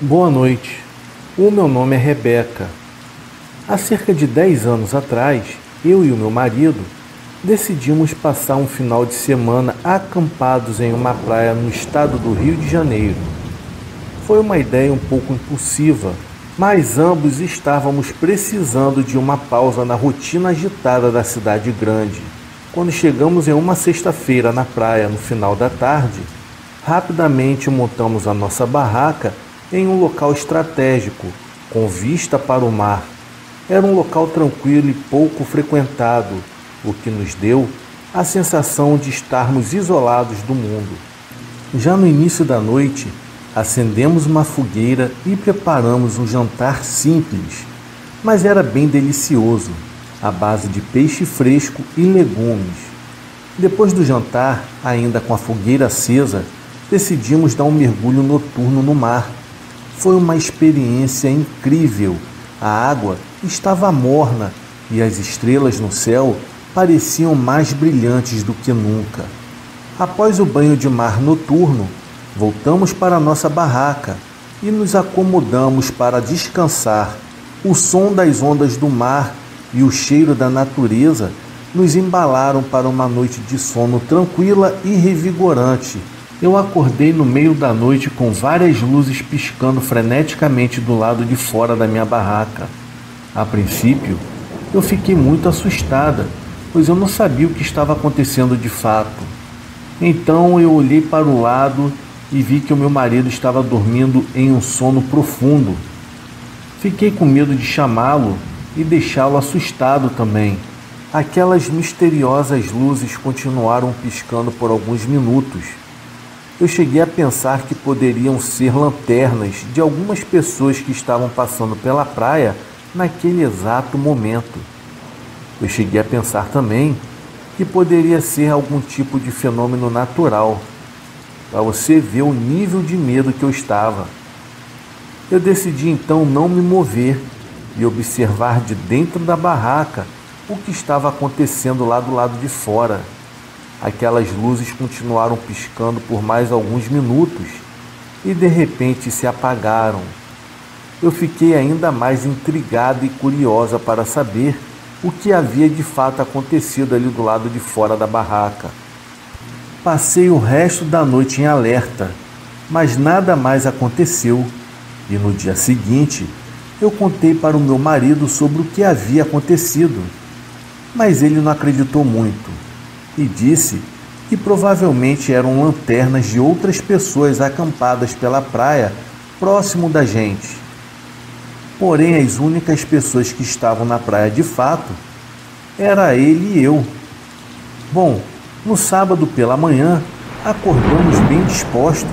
Boa noite. O meu nome é Rebeca. Há cerca de 10 anos atrás, eu e o meu marido decidimos passar um final de semana acampados em uma praia no estado do Rio de Janeiro. Foi uma ideia um pouco impulsiva, mas ambos estávamos precisando de uma pausa na rotina agitada da cidade grande. Quando chegamos em uma sexta-feira na praia no final da tarde, rapidamente montamos a nossa barraca em um local estratégico, com vista para o mar. Era um local tranquilo e pouco frequentado, o que nos deu a sensação de estarmos isolados do mundo. Já no início da noite, acendemos uma fogueira e preparamos um jantar simples, mas era bem delicioso, à base de peixe fresco e legumes. Depois do jantar, ainda com a fogueira acesa, decidimos dar um mergulho noturno no mar. Foi uma experiência incrível. A água estava morna e as estrelas no céu pareciam mais brilhantes do que nunca. Após o banho de mar noturno, voltamos para nossa barraca e nos acomodamos para descansar. O som das ondas do mar e o cheiro da natureza nos embalaram para uma noite de sono tranquila e revigorante. Eu acordei no meio da noite com várias luzes piscando freneticamente do lado de fora da minha barraca. A princípio, eu fiquei muito assustada, pois eu não sabia o que estava acontecendo de fato. Então eu olhei para o lado e vi que o meu marido estava dormindo em um sono profundo. Fiquei com medo de chamá-lo e deixá-lo assustado também. Aquelas misteriosas luzes continuaram piscando por alguns minutos. Eu cheguei a pensar que poderiam ser lanternas de algumas pessoas que estavam passando pela praia naquele exato momento. Eu cheguei a pensar também que poderia ser algum tipo de fenômeno natural, para você ver o nível de medo que eu estava. Eu decidi então não me mover e observar de dentro da barraca o que estava acontecendo lá do lado de fora. Aquelas luzes continuaram piscando por mais alguns minutos e de repente se apagaram. Eu fiquei ainda mais intrigada e curiosa para saber o que havia de fato acontecido ali do lado de fora da barraca. Passei o resto da noite em alerta, mas nada mais aconteceu, e no dia seguinte eu contei para o meu marido sobre o que havia acontecido, mas ele não acreditou muito e disse que provavelmente eram lanternas de outras pessoas acampadas pela praia próximo da gente. Porém, as únicas pessoas que estavam na praia de fato era ele e eu. Bom, no sábado pela manhã, acordamos bem dispostos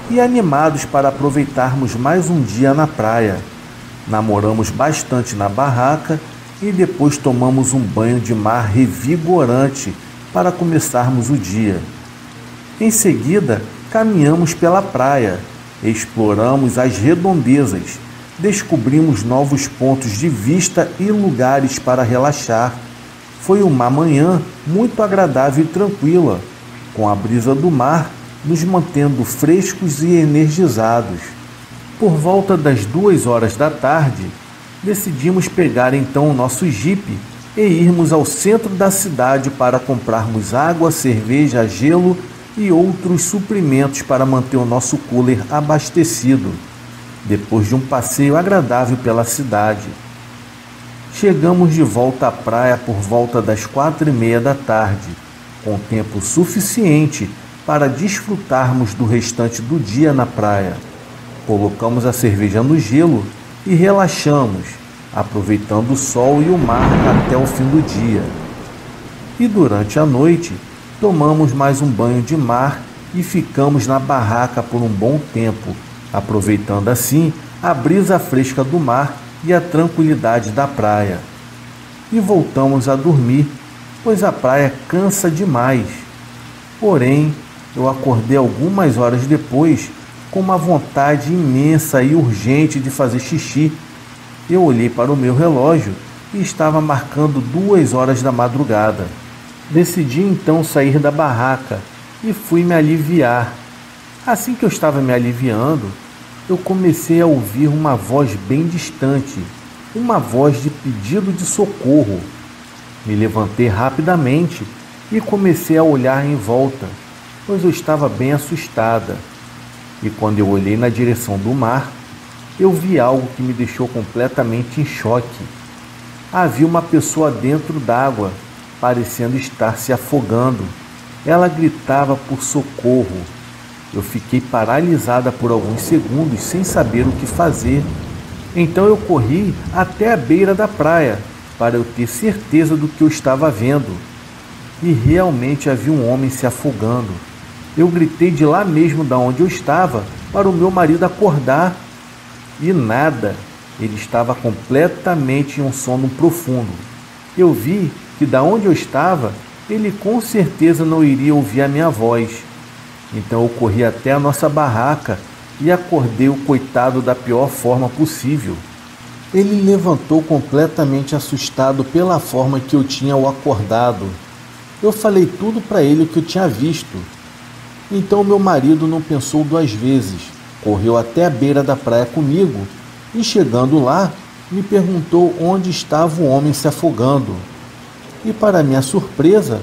e animados para aproveitarmos mais um dia na praia. Namoramos bastante na barraca e depois tomamos um banho de mar revigorante para começarmos o dia. Em seguida, caminhamos pela praia, exploramos as redondezas, descobrimos novos pontos de vista e lugares para relaxar. Foi uma manhã muito agradável e tranquila, com a brisa do mar nos mantendo frescos e energizados. Por volta das 2 horas da tarde, decidimos pegar então o nosso jipe e irmos ao centro da cidade para comprarmos água, cerveja, gelo e outros suprimentos para manter o nosso cooler abastecido, depois de um passeio agradável pela cidade. Chegamos de volta à praia por volta das 4h30 da tarde, com tempo suficiente para desfrutarmos do restante do dia na praia. Colocamos a cerveja no gelo e relaxamos, aproveitando o sol e o mar até o fim do dia. E durante a noite, tomamos mais um banho de mar e ficamos na barraca por um bom tempo, aproveitando assim a brisa fresca do mar e a tranquilidade da praia. E voltamos a dormir, pois a praia cansa demais. Porém, eu acordei algumas horas depois com uma vontade imensa e urgente de fazer xixi. Eu olhei para o meu relógio e estava marcando 2 horas da madrugada. Decidi então sair da barraca e fui me aliviar. Assim que eu estava me aliviando, eu comecei a ouvir uma voz bem distante, uma voz de pedido de socorro. Me levantei rapidamente e comecei a olhar em volta, pois eu estava bem assustada. E quando eu olhei na direção do mar, eu vi algo que me deixou completamente em choque. Havia uma pessoa dentro d'água, parecendo estar se afogando. Ela gritava por socorro. Eu fiquei paralisada por alguns segundos sem saber o que fazer. Então eu corri até a beira da praia para eu ter certeza do que eu estava vendo. E realmente havia um homem se afogando. Eu gritei de lá mesmo da onde eu estava para o meu marido acordar. E nada, ele estava completamente em um sono profundo. Eu vi que da onde eu estava, ele com certeza não iria ouvir a minha voz. Então eu corri até a nossa barraca e acordei o coitado da pior forma possível. Ele levantou completamente assustado pela forma que eu tinha o acordado. Eu falei tudo para ele o que eu tinha visto. Então meu marido não pensou duas vezes, correu até a beira da praia comigo e, chegando lá, me perguntou onde estava o homem se afogando. E, para minha surpresa,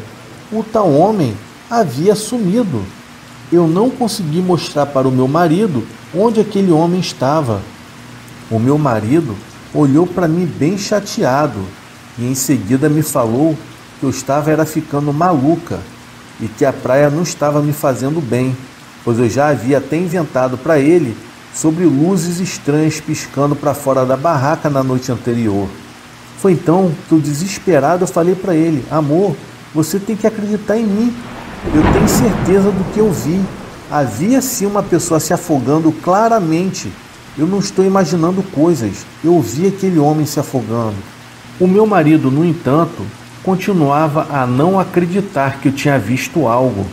o tal homem havia sumido. Eu não consegui mostrar para o meu marido onde aquele homem estava. O meu marido olhou para mim bem chateado e em seguida me falou que eu estava ficando maluca e que a praia não estava me fazendo bem, pois eu já havia até inventado para ele sobre luzes estranhas piscando para fora da barraca na noite anterior. Foi então que eu, desesperado, eu falei para ele: amor, você tem que acreditar em mim. Eu tenho certeza do que eu vi. Havia sim uma pessoa se afogando claramente. Eu não estou imaginando coisas. Eu vi aquele homem se afogando. O meu marido, no entanto, continuava a não acreditar que eu tinha visto algo.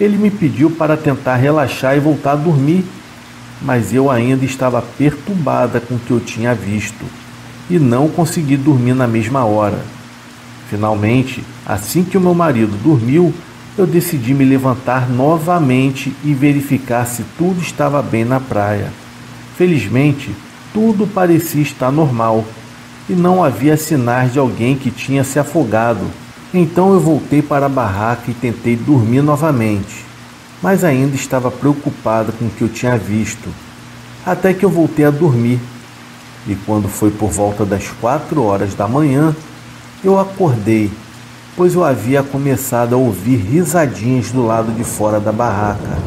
Ele me pediu para tentar relaxar e voltar a dormir, mas eu ainda estava perturbada com o que eu tinha visto e não consegui dormir na mesma hora. Finalmente, assim que o meu marido dormiu, eu decidi me levantar novamente e verificar se tudo estava bem na praia. Felizmente, tudo parecia estar normal e não havia sinais de alguém que tinha se afogado. Então eu voltei para a barraca e tentei dormir novamente, mas ainda estava preocupada com o que eu tinha visto, até que eu voltei a dormir. E quando foi por volta das 4 horas da manhã, eu acordei, pois eu havia começado a ouvir risadinhas do lado de fora da barraca.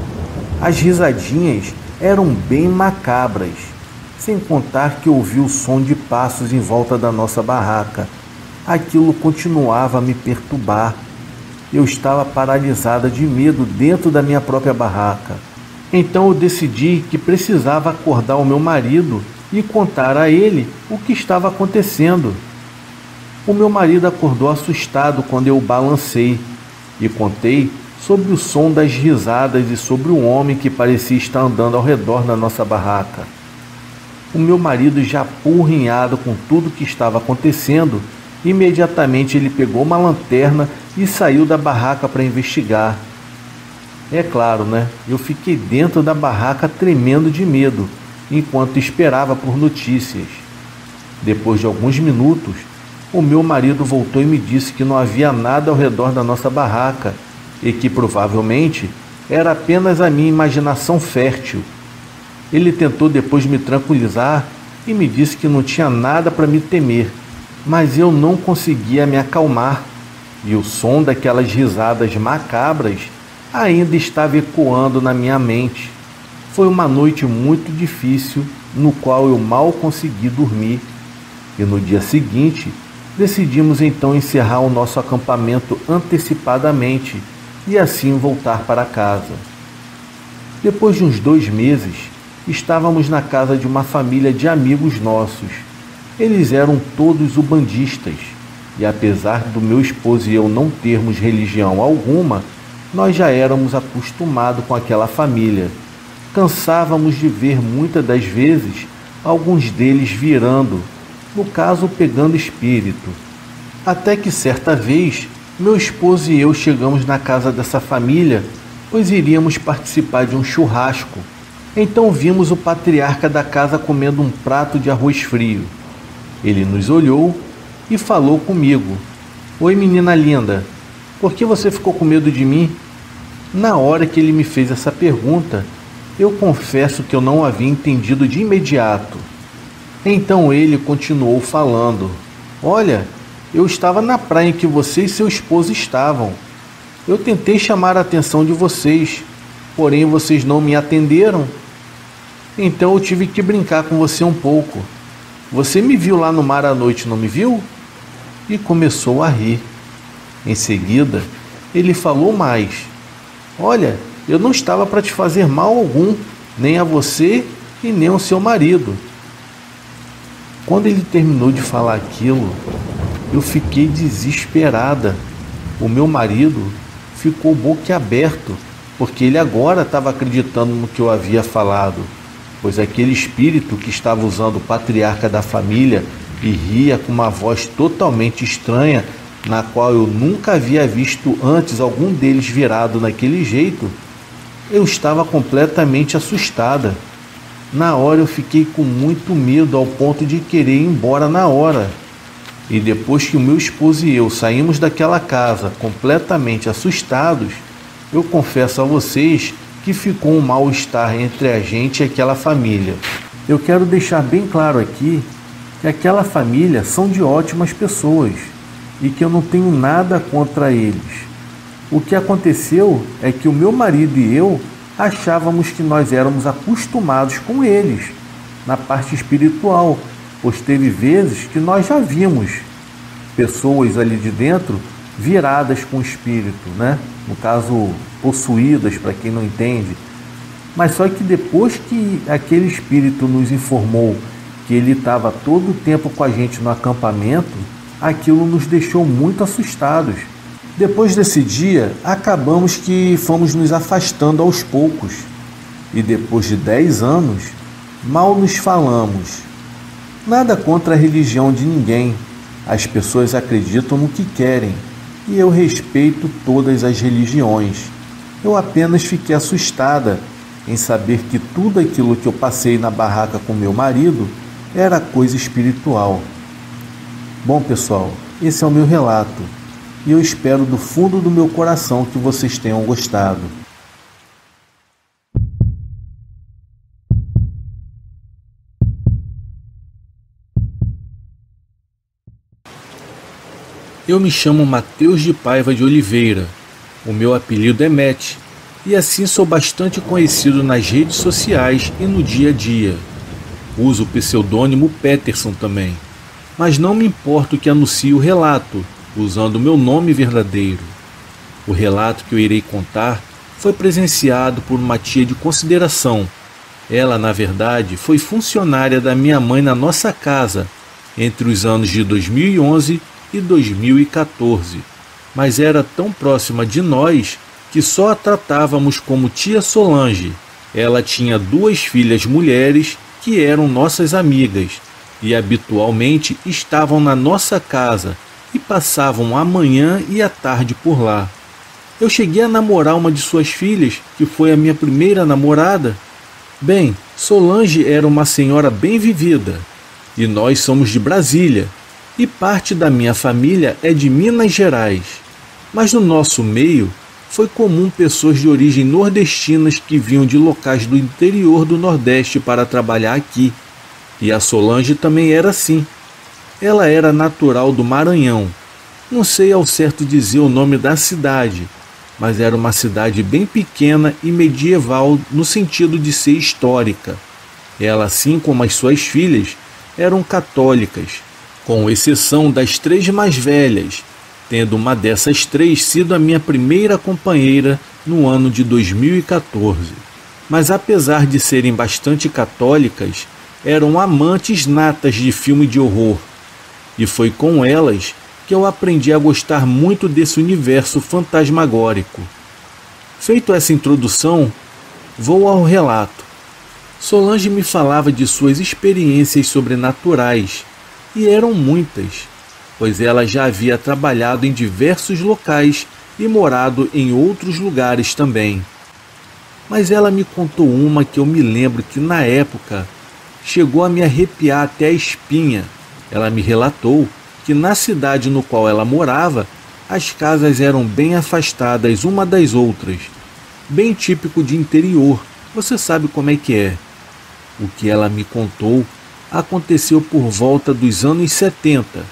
As risadinhas eram bem macabras, sem contar que ouvi o som de passos em volta da nossa barraca. Aquilo continuava a me perturbar. Eu estava paralisada de medo dentro da minha própria barraca. Então eu decidi que precisava acordar o meu marido e contar a ele o que estava acontecendo. O meu marido acordou assustado quando eu o balancei e contei sobre o som das risadas e sobre o homem que parecia estar andando ao redor da nossa barraca. O meu marido, já apurrinhado com tudo que estava acontecendo, imediatamente ele pegou uma lanterna e saiu da barraca para investigar. É claro, né? Eu fiquei dentro da barraca tremendo de medo, enquanto esperava por notícias. Depois de alguns minutos, o meu marido voltou e me disse que não havia nada ao redor da nossa barraca e que provavelmente era apenas a minha imaginação fértil. Ele tentou depois me tranquilizar e me disse que não tinha nada para me temer, mas eu não conseguia me acalmar e o som daquelas risadas macabras ainda estava ecoando na minha mente. Foi uma noite muito difícil, no qual eu mal consegui dormir, e no dia seguinte decidimos então encerrar o nosso acampamento antecipadamente e assim voltar para casa. Depois de uns 2 meses, estávamos na casa de uma família de amigos nossos. Eles eram todos ubandistas, e apesar do meu esposo e eu não termos religião alguma, nós já éramos acostumados com aquela família. Cansávamos de ver muitas das vezes alguns deles virando, no caso pegando espírito. Até que certa vez, meu esposo e eu chegamos na casa dessa família, pois iríamos participar de um churrasco. Então vimos o patriarca da casa comendo um prato de arroz frio. Ele nos olhou e falou comigo: "Oi, menina linda, por que você ficou com medo de mim?" Na hora que ele me fez essa pergunta, eu confesso que eu não havia entendido de imediato. Então ele continuou falando: "Olha, eu estava na praia em que você e seu esposo estavam. Eu tentei chamar a atenção de vocês, porém vocês não me atenderam. Então eu tive que brincar com você um pouco. Você me viu lá no mar à noite, não me viu?" E começou a rir. Em seguida, ele falou mais: "Olha, eu não estava para te fazer mal algum, nem a você e nem ao seu marido." Quando ele terminou de falar aquilo, eu fiquei desesperada. O meu marido ficou boquiaberto, porque ele agora estava acreditando no que eu havia falado, pois aquele espírito que estava usando o patriarca da família e ria com uma voz totalmente estranha, na qual eu nunca havia visto antes algum deles virado daquele jeito, eu estava completamente assustada. Na hora eu fiquei com muito medo ao ponto de querer ir embora na hora. E depois que o meu esposo e eu saímos daquela casa completamente assustados, eu confesso a vocês que ficou um mal-estar entre a gente e aquela família. Eu quero deixar bem claro aqui que aquela família são de ótimas pessoas e que eu não tenho nada contra eles. O que aconteceu é que o meu marido e eu achávamos que nós éramos acostumados com eles na parte espiritual, pois teve vezes que nós já vimos pessoas ali de dentro viradas com espírito, né? No caso, possuídas, para quem não entende. Mas só que depois que aquele espírito nos informou que ele estava todo o tempo com a gente no acampamento, aquilo nos deixou muito assustados. Depois desse dia, acabamos que fomos nos afastando aos poucos. E depois de 10 anos, mal nos falamos. Nada contra a religião de ninguém. As pessoas acreditam no que querem. E eu respeito todas as religiões. Eu apenas fiquei assustada em saber que tudo aquilo que eu passei na barraca com meu marido era coisa espiritual. Bom, pessoal, esse é o meu relato. E eu espero do fundo do meu coração que vocês tenham gostado. Eu me chamo Mateus de Paiva de Oliveira. O meu apelido é Matt, e assim sou bastante conhecido nas redes sociais e no dia a dia. Uso o pseudônimo Peterson também, mas não me importo que anuncie o relato, usando meu nome verdadeiro. O relato que eu irei contar foi presenciado por uma tia de consideração. Ela, na verdade, foi funcionária da minha mãe na nossa casa entre os anos de 2011 e 2014, mas era tão próxima de nós que só a tratávamos como tia Solange. Ela tinha 2 filhas mulheres que eram nossas amigas e habitualmente estavam na nossa casa e passavam a manhã e a tarde por lá. Eu cheguei a namorar uma de suas filhas, que foi a minha primeira namorada. Bem, Solange era uma senhora bem vivida, e nós somos de Brasília, e parte da minha família é de Minas Gerais. Mas no nosso meio, foi comum pessoas de origem nordestinas que vinham de locais do interior do Nordeste para trabalhar aqui. E a Solange também era assim. Ela era natural do Maranhão. Não sei ao certo dizer o nome da cidade, mas era uma cidade bem pequena e medieval no sentido de ser histórica. Ela, assim como as suas filhas, eram católicas, com exceção das 3 mais velhas, tendo uma dessas 3 sido a minha primeira companheira no ano de 2014. Mas apesar de serem bastante católicas, eram amantes natas de filme de horror, e foi com elas que eu aprendi a gostar muito desse universo fantasmagórico. Feito essa introdução, vou ao relato. Solange me falava de suas experiências sobrenaturais, e eram muitas, pois ela já havia trabalhado em diversos locais e morado em outros lugares também. Mas ela me contou uma que eu me lembro que na época chegou a me arrepiar até a espinha. Ela me relatou que na cidade no qual ela morava, as casas eram bem afastadas uma das outras, bem típico de interior, você sabe como é que é. O que ela me contou aconteceu por volta dos anos 70,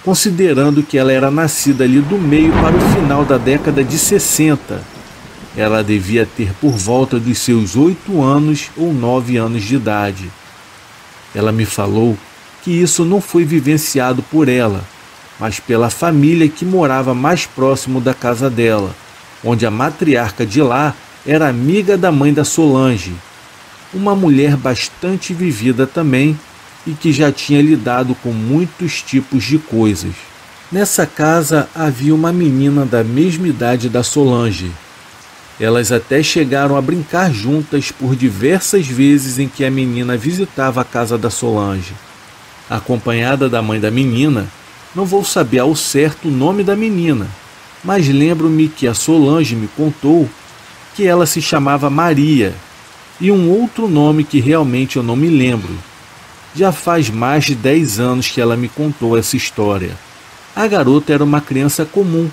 considerando que ela era nascida ali do meio para o final da década de 60. Ela devia ter por volta dos seus 8 anos ou 9 anos de idade. Ela me falou que isso não foi vivenciado por ela, mas pela família que morava mais próximo da casa dela, onde a matriarca de lá era amiga da mãe da Solange, uma mulher bastante vivida também e que já tinha lidado com muitos tipos de coisas. Nessa casa havia uma menina da mesma idade da Solange. Elas até chegaram a brincar juntas por diversas vezes em que a menina visitava a casa da Solange. Acompanhada da mãe da menina, não vou saber ao certo o nome da menina, mas lembro-me que a Solange me contou que ela se chamava Maria e um outro nome que realmente eu não me lembro. Já faz mais de 10 anos que ela me contou essa história. A garota era uma criança comum,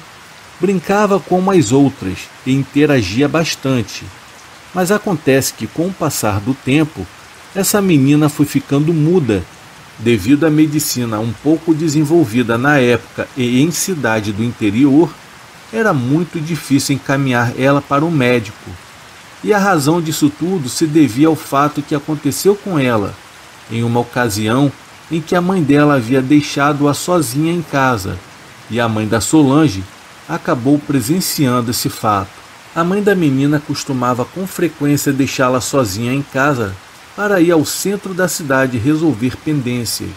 brincava como as outras e interagia bastante. Mas acontece que com o passar do tempo, essa menina foi ficando muda, devido à medicina um pouco desenvolvida na época e em cidade do interior, era muito difícil encaminhar ela para o médico. E a razão disso tudo se devia ao fato que aconteceu com ela, em uma ocasião em que a mãe dela havia deixado-a sozinha em casa, e a mãe da Solange acabou presenciando esse fato. A mãe da menina costumava com frequência deixá-la sozinha em casa para ir ao centro da cidade resolver pendências.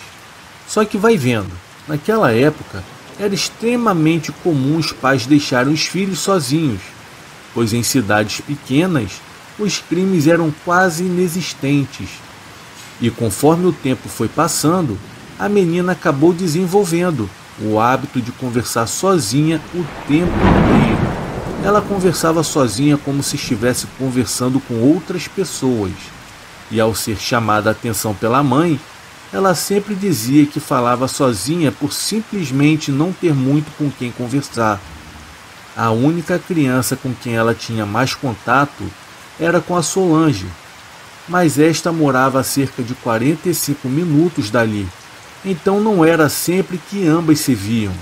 Só que vai vendo, naquela época era extremamente comum os pais deixarem os filhos sozinhos, pois em cidades pequenas os crimes eram quase inexistentes. E conforme o tempo foi passando, a menina acabou desenvolvendo o hábito de conversar sozinha o tempo inteiro. Ela conversava sozinha como se estivesse conversando com outras pessoas. E ao ser chamada a atenção pela mãe, ela sempre dizia que falava sozinha por simplesmente não ter muito com quem conversar. A única criança com quem ela tinha mais contato era com a Solange, mas esta morava a cerca de 45 minutos dali, então não era sempre que ambas se viam.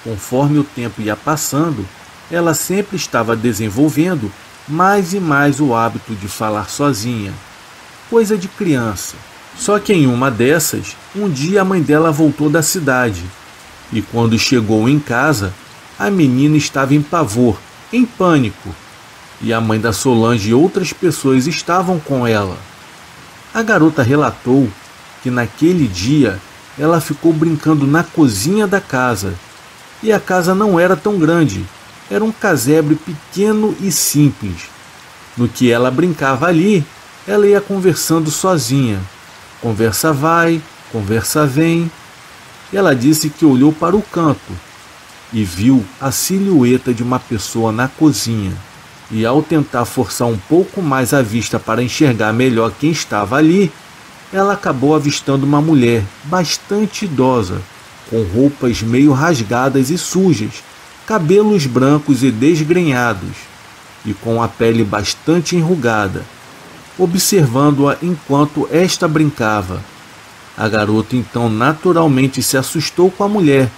Conforme o tempo ia passando, ela sempre estava desenvolvendo mais e mais o hábito de falar sozinha, coisa de criança. Só que em uma dessas, um dia a mãe dela voltou da cidade, e quando chegou em casa, a menina estava em pavor, em pânico, e a mãe da Solange e outras pessoas estavam com ela. A garota relatou que naquele dia ela ficou brincando na cozinha da casa, e a casa não era tão grande, era um casebre pequeno e simples. No que ela brincava ali, ela ia conversando sozinha. Conversa vai, conversa vem. Ela disse que olhou para o canto e viu a silhueta de uma pessoa na cozinha. E ao tentar forçar um pouco mais a vista para enxergar melhor quem estava ali, ela acabou avistando uma mulher bastante idosa, com roupas meio rasgadas e sujas, cabelos brancos e desgrenhados, e com a pele bastante enrugada, observando-a enquanto esta brincava. A garota então naturalmente se assustou com a mulher,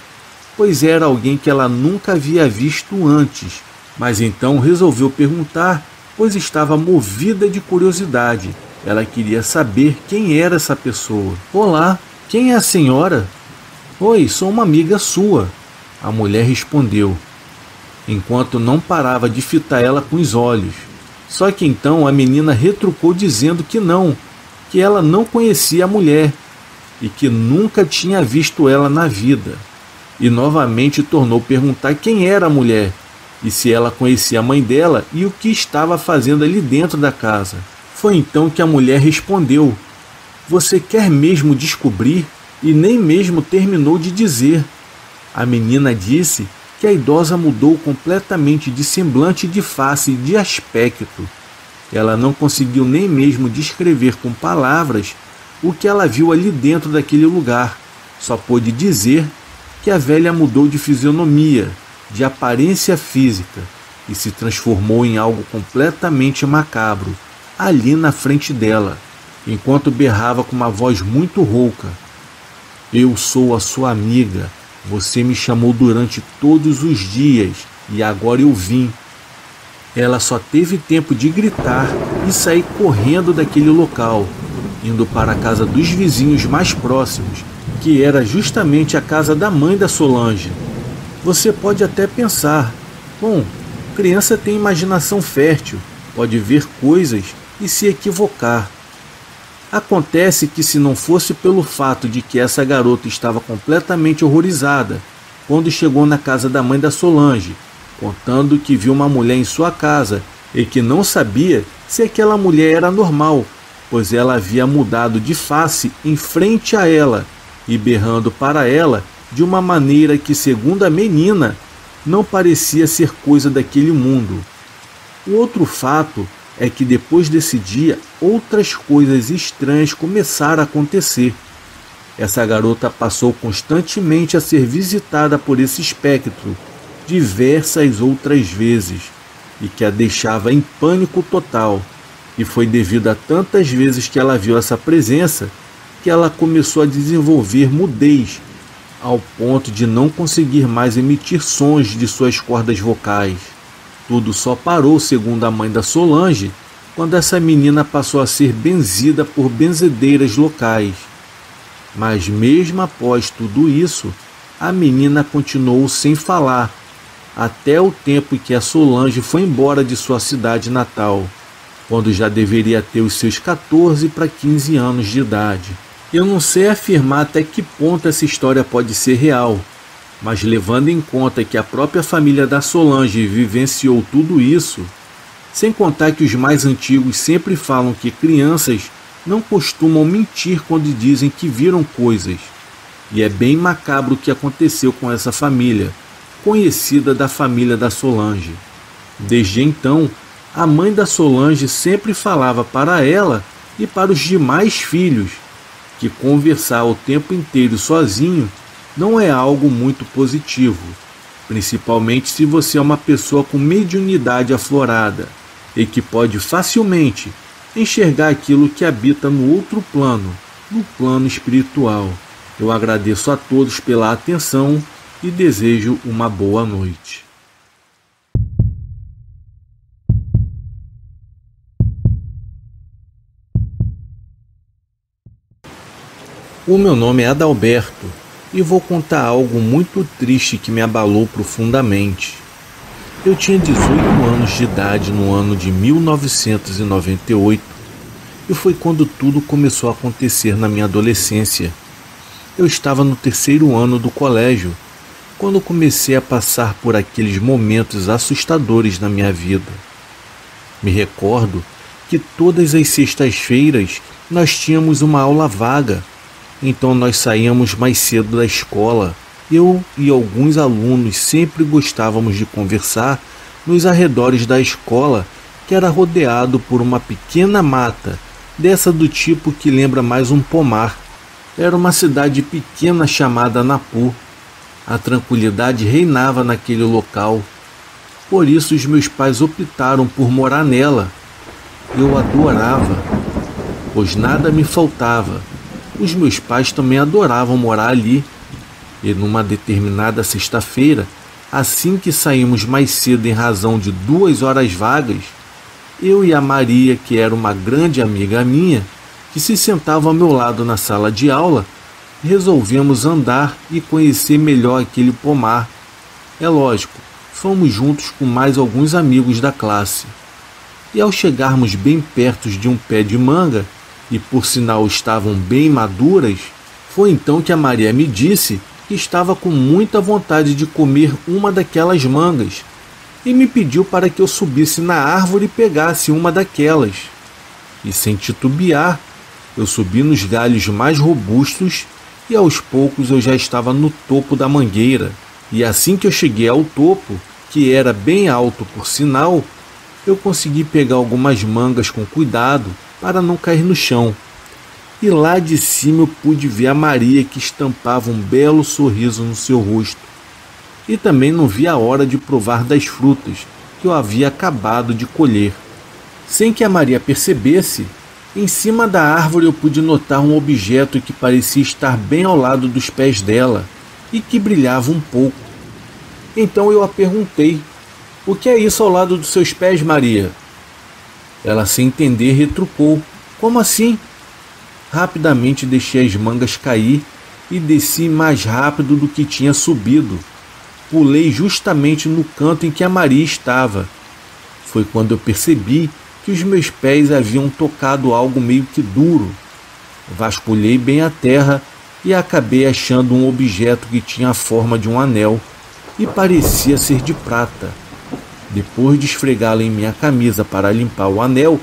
pois era alguém que ela nunca havia visto antes, mas então resolveu perguntar, pois estava movida de curiosidade. Ela queria saber quem era essa pessoa. Olá, quem é a senhora? Oi, sou uma amiga sua, a mulher respondeu, enquanto não parava de fitar ela com os olhos. Só que então a menina retrucou dizendo que não, que ela não conhecia a mulher e que nunca tinha visto ela na vida. E novamente tornou perguntar quem era a mulher e se ela conhecia a mãe dela e o que estava fazendo ali dentro da casa. Foi então que a mulher respondeu: "Você quer mesmo descobrir?" E nem mesmo terminou de dizer. A menina disse que a idosa mudou completamente de semblante, de face e de aspecto. Ela não conseguiu nem mesmo descrever com palavras o que ela viu ali dentro daquele lugar. Só pôde dizer que a velha mudou de fisionomia, de aparência física, e se transformou em algo completamente macabro, ali na frente dela, enquanto berrava com uma voz muito rouca: "Eu sou a sua amiga. Você me chamou durante todos os dias e agora eu vim." Ela só teve tempo de gritar e sair correndo daquele local, indo para a casa dos vizinhos mais próximos, que era justamente a casa da mãe da Solange. Você pode até pensar: bom, criança tem imaginação fértil, pode ver coisas e se equivocar. Acontece que, se não fosse pelo fato de que essa garota estava completamente horrorizada quando chegou na casa da mãe da Solange, contando que viu uma mulher em sua casa e que não sabia se aquela mulher era normal, pois ela havia mudado de face em frente a ela e berrando para ela de uma maneira que, segundo a menina, não parecia ser coisa daquele mundo. O outro fato é que, depois desse dia, outras coisas estranhas começaram a acontecer. Essa garota passou constantemente a ser visitada por esse espectro diversas outras vezes, e que a deixava em pânico total. E foi devido a tantas vezes que ela viu essa presença que ela começou a desenvolver mudez, ao ponto de não conseguir mais emitir sons de suas cordas vocais. Tudo só parou, segundo a mãe da Solange, quando essa menina passou a ser benzida por benzedeiras locais. Mas mesmo após tudo isso, a menina continuou sem falar, até o tempo em que a Solange foi embora de sua cidade natal, quando já deveria ter os seus 14 para 15 anos de idade. Eu não sei afirmar até que ponto essa história pode ser real, mas levando em conta que a própria família da Solange vivenciou tudo isso, sem contar que os mais antigos sempre falam que crianças não costumam mentir quando dizem que viram coisas, e é bem macabro o que aconteceu com essa família, conhecida da família da Solange. Desde então, a mãe da Solange sempre falava para ela e para os demais filhos que conversar o tempo inteiro sozinho não é algo muito positivo, principalmente se você é uma pessoa com mediunidade aflorada e que pode facilmente enxergar aquilo que habita no outro plano, no plano espiritual. Eu agradeço a todos pela atenção e desejo uma boa noite. O meu nome é Adalberto e vou contar algo muito triste que me abalou profundamente. Eu tinha 18 anos de idade no ano de 1998 e foi quando tudo começou a acontecer na minha adolescência. Eu estava no 3º ano do colégio quando comecei a passar por aqueles momentos assustadores na minha vida. Me recordo que todas as sextas-feiras nós tínhamos uma aula vaga. Então nós saíamos mais cedo da escola. Eu e alguns alunos sempre gostávamos de conversar nos arredores da escola, que era rodeado por uma pequena mata, dessa do tipo que lembra mais um pomar. Era uma cidade pequena chamada Napu. A tranquilidade reinava naquele local. Por isso os meus pais optaram por morar nela. Eu adorava, pois nada me faltava. Os meus pais também adoravam morar ali. E numa determinada sexta-feira, assim que saímos mais cedo em razão de 2 horas vagas, eu e a Maria, que era uma grande amiga minha, que se sentava ao meu lado na sala de aula, resolvemos andar e conhecer melhor aquele pomar. É lógico, fomos juntos com mais alguns amigos da classe. E ao chegarmos bem perto de um pé de manga, e por sinal estavam bem maduras, foi então que a Maria me disse que estava com muita vontade de comer uma daquelas mangas e me pediu para que eu subisse na árvore e pegasse uma daquelas. E sem titubear, eu subi nos galhos mais robustos e aos poucos eu já estava no topo da mangueira. E assim que eu cheguei ao topo, que era bem alto por sinal, eu consegui pegar algumas mangas com cuidado para não cair no chão. E lá de cima eu pude ver a Maria, que estampava um belo sorriso no seu rosto. E também não vi a hora de provar das frutas que eu havia acabado de colher. Sem que a Maria percebesse, em cima da árvore eu pude notar um objeto que parecia estar bem ao lado dos pés dela e que brilhava um pouco. Então eu a perguntei: "O que é isso ao lado dos seus pés, Maria?" Ela, sem entender, retrucou: "Como assim?" Rapidamente deixei as mangas cair e desci mais rápido do que tinha subido. Pulei justamente no canto em que a Maria estava. Foi quando eu percebi que os meus pés haviam tocado algo meio que duro. Vasculhei bem a terra e acabei achando um objeto que tinha a forma de um anel e parecia ser de prata. Depois de esfregá-lo em minha camisa para limpar o anel,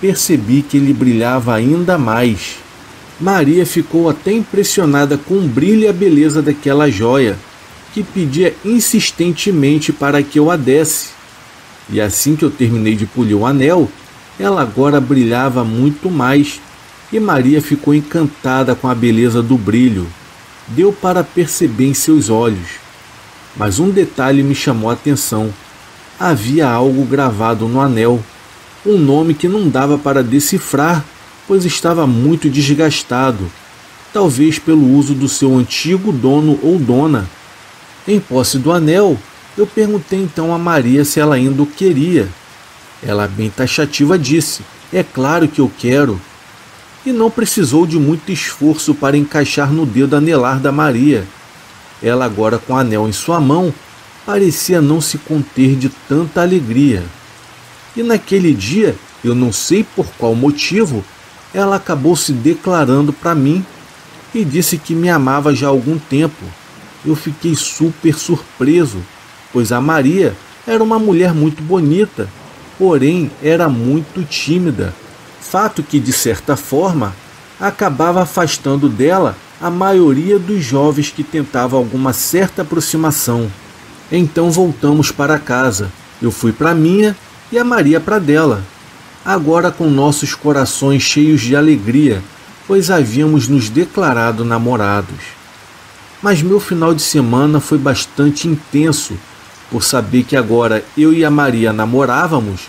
percebi que ele brilhava ainda mais. Maria ficou até impressionada com o brilho e a beleza daquela joia, que pedia insistentemente para que eu a desse. E assim que eu terminei de polir o anel, ela agora brilhava muito mais, e Maria ficou encantada com a beleza do brilho. Deu para perceber em seus olhos. Mas um detalhe me chamou a atenção. Havia algo gravado no anel, um nome que não dava para decifrar, pois estava muito desgastado, talvez pelo uso do seu antigo dono ou dona. Em posse do anel, eu perguntei então a Maria se ela ainda o queria. Ela, bem taxativa, disse: "É claro que eu quero." E não precisou de muito esforço para encaixar no dedo anelar da Maria. Ela, agora com o anel em sua mão, parecia não se conter de tanta alegria. E naquele dia, eu não sei por qual motivo, ela acabou se declarando para mim e disse que me amava já há algum tempo. Eu fiquei super surpreso, pois a Maria era uma mulher muito bonita, porém era muito tímida, fato que, de certa forma, acabava afastando dela a maioria dos jovens que tentavam alguma certa aproximação. Então voltamos para casa. Eu fui para a minha e a Maria para a dela, agora com nossos corações cheios de alegria, pois havíamos nos declarado namorados. Mas meu final de semana foi bastante intenso, por saber que agora eu e a Maria namorávamos,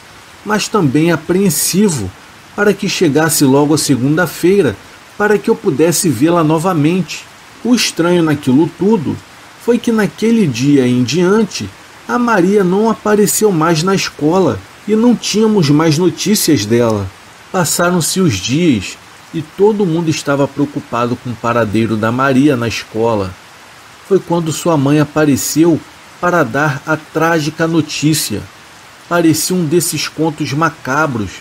mas também apreensivo para que chegasse logo a segunda-feira, para que eu pudesse vê-la novamente. O estranho naquilo tudo foi que naquele dia em diante, a Maria não apareceu mais na escola e não tínhamos mais notícias dela. Passaram-se os dias e todo mundo estava preocupado com o paradeiro da Maria na escola. Foi quando sua mãe apareceu para dar a trágica notícia. Parecia um desses contos macabros,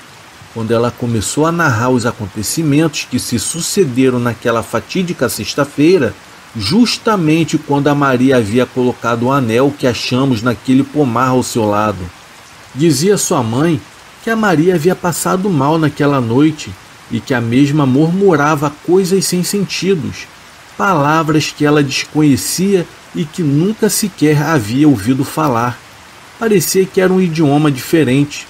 quando ela começou a narrar os acontecimentos que se sucederam naquela fatídica sexta-feira, justamente quando a Maria havia colocado o anel que achamos naquele pomar ao seu lado. Dizia sua mãe que a Maria havia passado mal naquela noite e que a mesma murmurava coisas sem sentidos, palavras que ela desconhecia e que nunca sequer havia ouvido falar. Parecia que era um idioma diferente,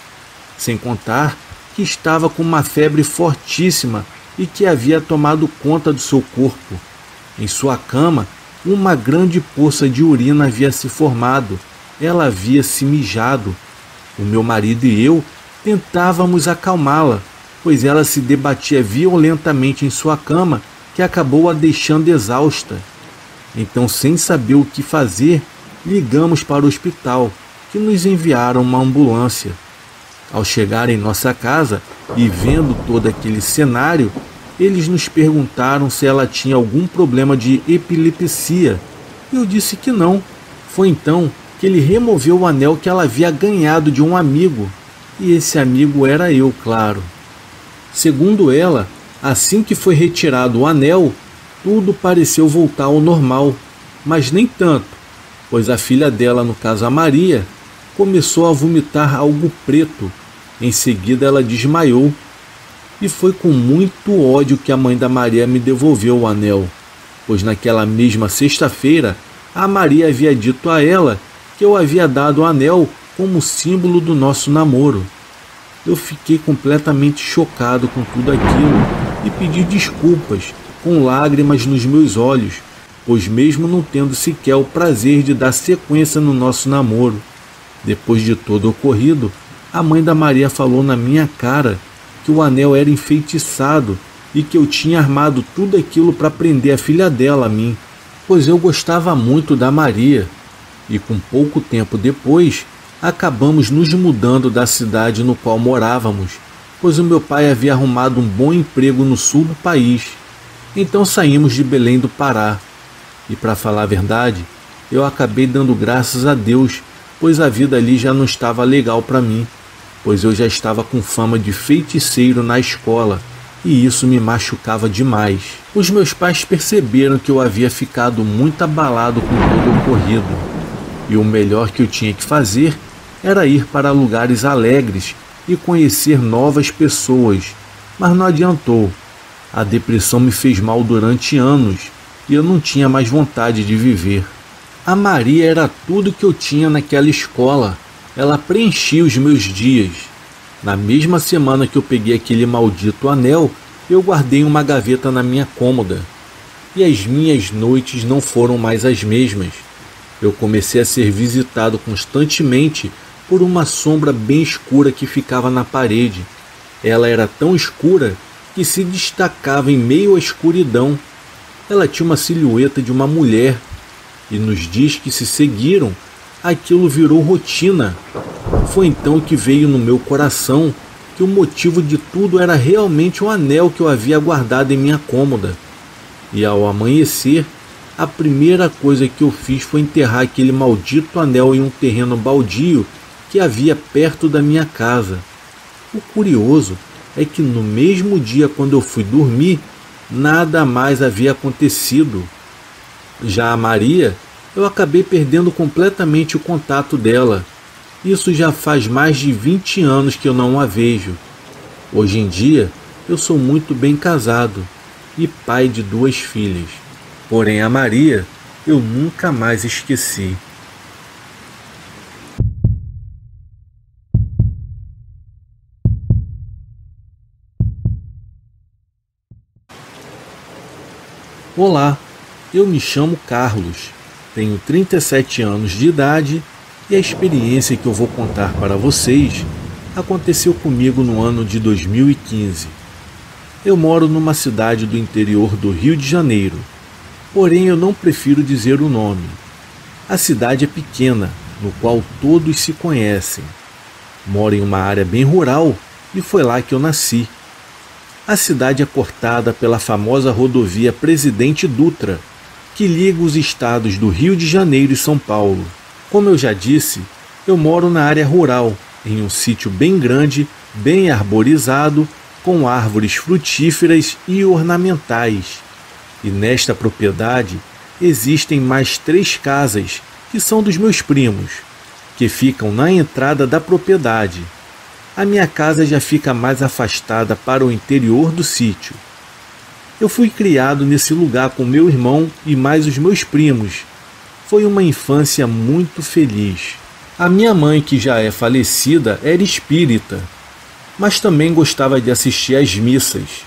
sem contar que estava com uma febre fortíssima e que havia tomado conta do seu corpo. Em sua cama, uma grande poça de urina havia se formado. Ela havia se mijado. O meu marido e eu tentávamos acalmá-la, pois ela se debatia violentamente em sua cama, que acabou a deixando exausta. Então, sem saber o que fazer, ligamos para o hospital, que nos enviaram uma ambulância. Ao chegar em nossa casa e vendo todo aquele cenário, eles nos perguntaram se ela tinha algum problema de epilepsia. Eu disse que não. Foi então que ele removeu o anel que ela havia ganhado de um amigo. E esse amigo era eu, claro. Segundo ela, assim que foi retirado o anel, tudo pareceu voltar ao normal, mas nem tanto, pois a filha dela, no caso a Maria, começou a vomitar algo preto. Em seguida ela desmaiou. E foi com muito ódio que a mãe da Maria me devolveu o anel, pois naquela mesma sexta-feira a Maria havia dito a ela que eu havia dado o anel como símbolo do nosso namoro. eu fiquei completamente chocado com tudo aquilo e pedi desculpas, com lágrimas nos meus olhos, pois mesmo não tendo sequer o prazer de dar sequência no nosso namoro. Depois de todo o ocorrido, a mãe da Maria falou na minha cara que o anel era enfeitiçado e que eu tinha armado tudo aquilo para prender a filha dela a mim, pois eu gostava muito da Maria. E com pouco tempo depois, acabamos nos mudando da cidade no qual morávamos, pois o meu pai havia arrumado um bom emprego no sul do país. Então saímos de Belém do Pará. E para falar a verdade, eu acabei dando graças a Deus, pois a vida ali já não estava legal para mim, pois eu já estava com fama de feiticeiro na escola, e isso me machucava demais. Os meus pais perceberam que eu havia ficado muito abalado com todo o ocorrido, e o melhor que eu tinha que fazer era ir para lugares alegres e conhecer novas pessoas, mas não adiantou. A depressão me fez mal durante anos e eu não tinha mais vontade de viver. A Maria era tudo que eu tinha naquela escola. Ela preenchia os meus dias. Na mesma semana que eu peguei aquele maldito anel, eu guardei em uma gaveta na minha cômoda. E as minhas noites não foram mais as mesmas. Eu comecei a ser visitado constantemente por uma sombra bem escura que ficava na parede. Ela era tão escura que se destacava em meio à escuridão. Ela tinha uma silhueta de uma mulher, e nos dias que se seguiram, aquilo virou rotina. Foi então que veio no meu coração que o motivo de tudo era realmente o anel que eu havia guardado em minha cômoda. E ao amanhecer, a primeira coisa que eu fiz foi enterrar aquele maldito anel em um terreno baldio que havia perto da minha casa. O curioso é que no mesmo dia, quando eu fui dormir, nada mais havia acontecido. Já a Maria, eu acabei perdendo completamente o contato dela. Isso já faz mais de 20 anos que eu não a vejo. Hoje em dia, eu sou muito bem casado e pai de 2 filhas. Porém, a Maria, eu nunca mais esqueci. Olá, eu me chamo Carlos, tenho 37 anos de idade e a experiência que eu vou contar para vocês aconteceu comigo no ano de 2015. Eu moro numa cidade do interior do Rio de Janeiro, porém eu não prefiro dizer o nome. A cidade é pequena, no qual todos se conhecem. Moro em uma área bem rural e foi lá que eu nasci. A cidade é cortada pela famosa rodovia Presidente Dutra, que liga os estados do Rio de Janeiro e São Paulo. Como eu já disse, eu moro na área rural, em um sítio bem grande, bem arborizado, com árvores frutíferas e ornamentais. E nesta propriedade existem mais 3 casas, que são dos meus primos, que ficam na entrada da propriedade. A minha casa já fica mais afastada para o interior do sítio. Eu fui criado nesse lugar com meu irmão e mais os meus primos. Foi uma infância muito feliz. A minha mãe, que já é falecida, era espírita, mas também gostava de assistir às missas.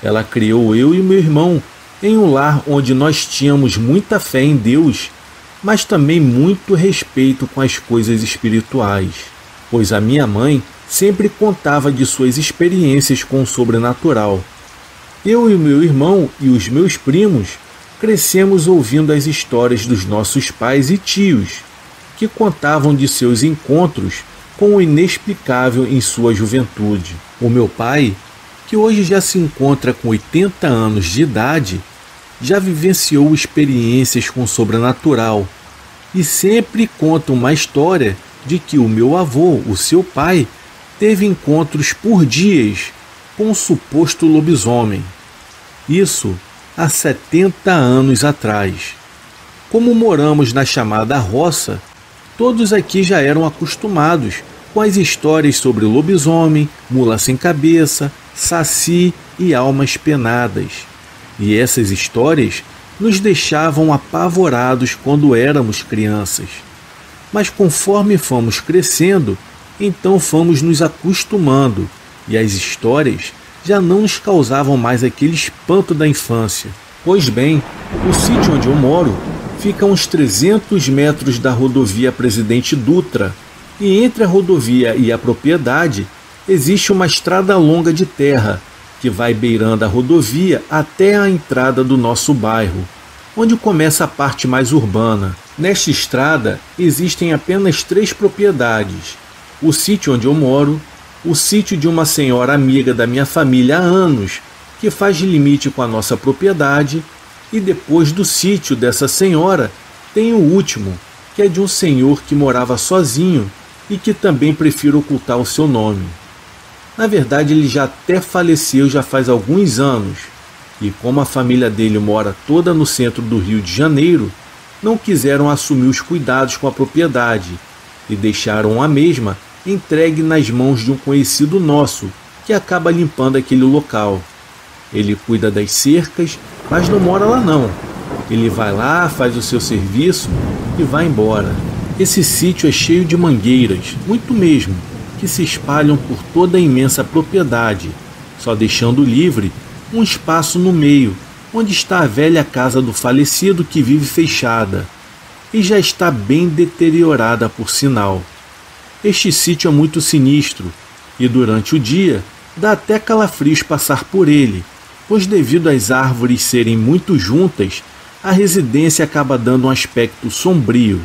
Ela criou eu e meu irmão em um lar onde nós tínhamos muita fé em Deus, mas também muito respeito com as coisas espirituais, pois a minha mãe sempre contava de suas experiências com o sobrenatural. Eu e o meu irmão e os meus primos crescemos ouvindo as histórias dos nossos pais e tios, que contavam de seus encontros com o inexplicável em sua juventude. O meu pai, que hoje já se encontra com 80 anos de idade, já vivenciou experiências com o sobrenatural e sempre conta uma história de que o meu avô, o seu pai, teve encontros por dias com um suposto lobisomem. Isso há 70 anos atrás. Como moramos na chamada roça, todos aqui já eram acostumados com as histórias sobre lobisomem, mula sem cabeça, saci e almas penadas. E essas histórias nos deixavam apavorados quando éramos crianças. Mas conforme fomos crescendo, Então fomos nos acostumando e as histórias já não nos causavam mais aquele espanto da infância. Pois bem, o sítio onde eu moro fica a uns 300 metros da rodovia Presidente Dutra, e entre a rodovia e a propriedade existe uma estrada longa de terra que vai beirando a rodovia até a entrada do nosso bairro, onde começa a parte mais urbana. Nesta estrada existem apenas 3 propriedades: o sítio onde eu moro, o sítio de uma senhora amiga da minha família há anos, que faz limite com a nossa propriedade, e depois do sítio dessa senhora tem o último, que é de um senhor que morava sozinho e que também prefiro ocultar o seu nome. Na verdade, ele já até faleceu já faz alguns anos, e como a família dele mora toda no centro do Rio de Janeiro, não quiseram assumir os cuidados com a propriedade e deixaram a mesma entregue nas mãos de um conhecido nosso, que acaba limpando aquele local. Ele cuida das cercas, mas não mora lá não. Ele vai lá, faz o seu serviço e vai embora. Esse sítio é cheio de mangueiras, muito mesmo, que se espalham por toda a imensa propriedade, só deixando livre um espaço no meio, onde está a velha casa do falecido que vive fechada, e já está bem deteriorada por sinal. Este sítio é muito sinistro, e durante o dia dá até calafrios passar por ele, pois devido às árvores serem muito juntas, a residência acaba dando um aspecto sombrio.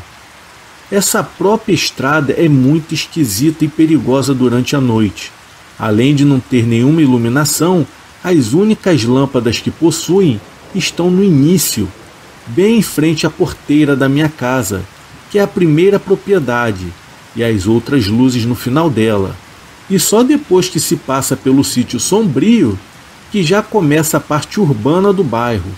Essa própria estrada é muito esquisita e perigosa durante a noite. Além de não ter nenhuma iluminação, as únicas lâmpadas que possuem estão no início, bem em frente à porteira da minha casa, que é a primeira propriedade, e as outras luzes no final dela. E só depois que se passa pelo sítio sombrio, que já começa a parte urbana do bairro.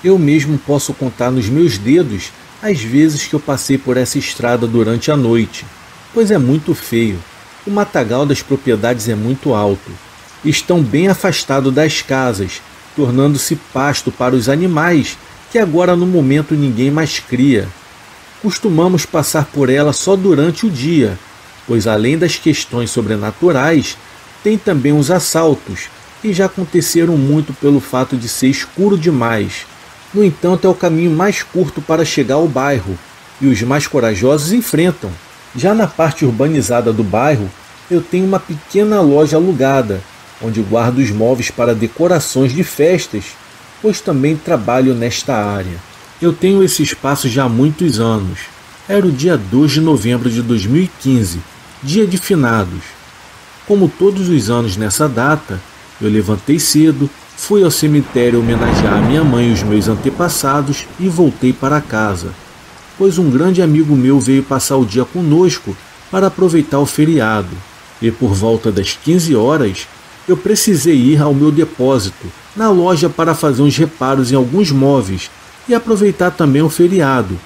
Eu mesmo posso contar nos meus dedos as vezes que eu passei por essa estrada durante a noite, pois é muito feio. O matagal das propriedades é muito alto. Estão bem afastados das casas, tornando-se pasto para os animais que agora no momento ninguém mais cria. Costumamos passar por ela só durante o dia, pois além das questões sobrenaturais, tem também os assaltos, que já aconteceram muito pelo fato de ser escuro demais. No entanto, é o caminho mais curto para chegar ao bairro, e os mais corajosos enfrentam. Já na parte urbanizada do bairro, eu tenho uma pequena loja alugada, onde guardo os móveis para decorações de festas, pois também trabalho nesta área. Eu tenho esse espaço já há muitos anos. Era o dia 2 de novembro de 2015, dia de finados. Como todos os anos nessa data, eu levantei cedo, fui ao cemitério homenagear a minha mãe e os meus antepassados e voltei para casa, pois um grande amigo meu veio passar o dia conosco para aproveitar o feriado, e por volta das 15 horas eu precisei ir ao meu depósito, na loja, para fazer uns reparos em alguns móveis e aproveitar também o feriado,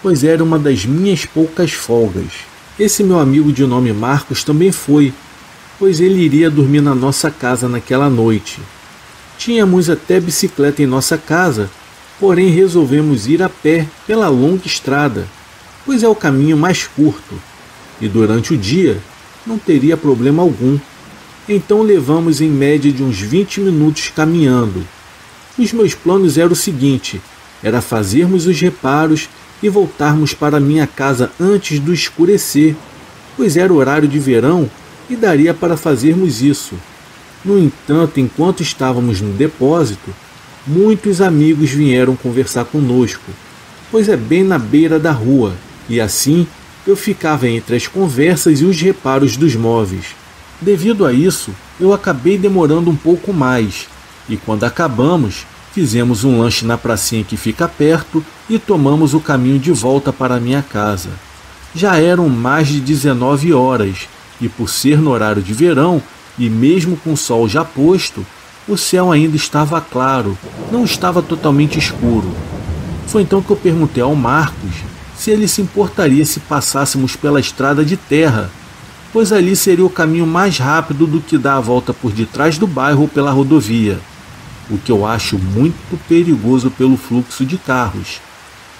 pois era uma das minhas poucas folgas. Esse meu amigo de nome Marcos também foi, pois ele iria dormir na nossa casa naquela noite. Tínhamos até bicicleta em nossa casa, porém resolvemos ir a pé pela longa estrada, pois é o caminho mais curto, e durante o dia não teria problema algum. Então levamos em média de uns 20 minutos caminhando. Os meus planos eram o seguinte: era fazermos os reparos e voltarmos para minha casa antes do escurecer, pois era horário de verão e daria para fazermos isso. No entanto, enquanto estávamos no depósito, muitos amigos vieram conversar conosco, pois é bem na beira da rua, e assim eu ficava entre as conversas e os reparos dos móveis. Devido a isso, eu acabei demorando um pouco mais, e quando acabamos, fizemos um lanche na pracinha que fica perto e tomamos o caminho de volta para minha casa. Já eram mais de 19 horas, e por ser no horário de verão, e mesmo com o sol já posto, o céu ainda estava claro, não estava totalmente escuro. Foi então que eu perguntei ao Marcos se ele se importaria se passássemos pela estrada de terra, pois ali seria o caminho mais rápido do que dar a volta por detrás do bairro ou pela rodovia, o que eu acho muito perigoso pelo fluxo de carros,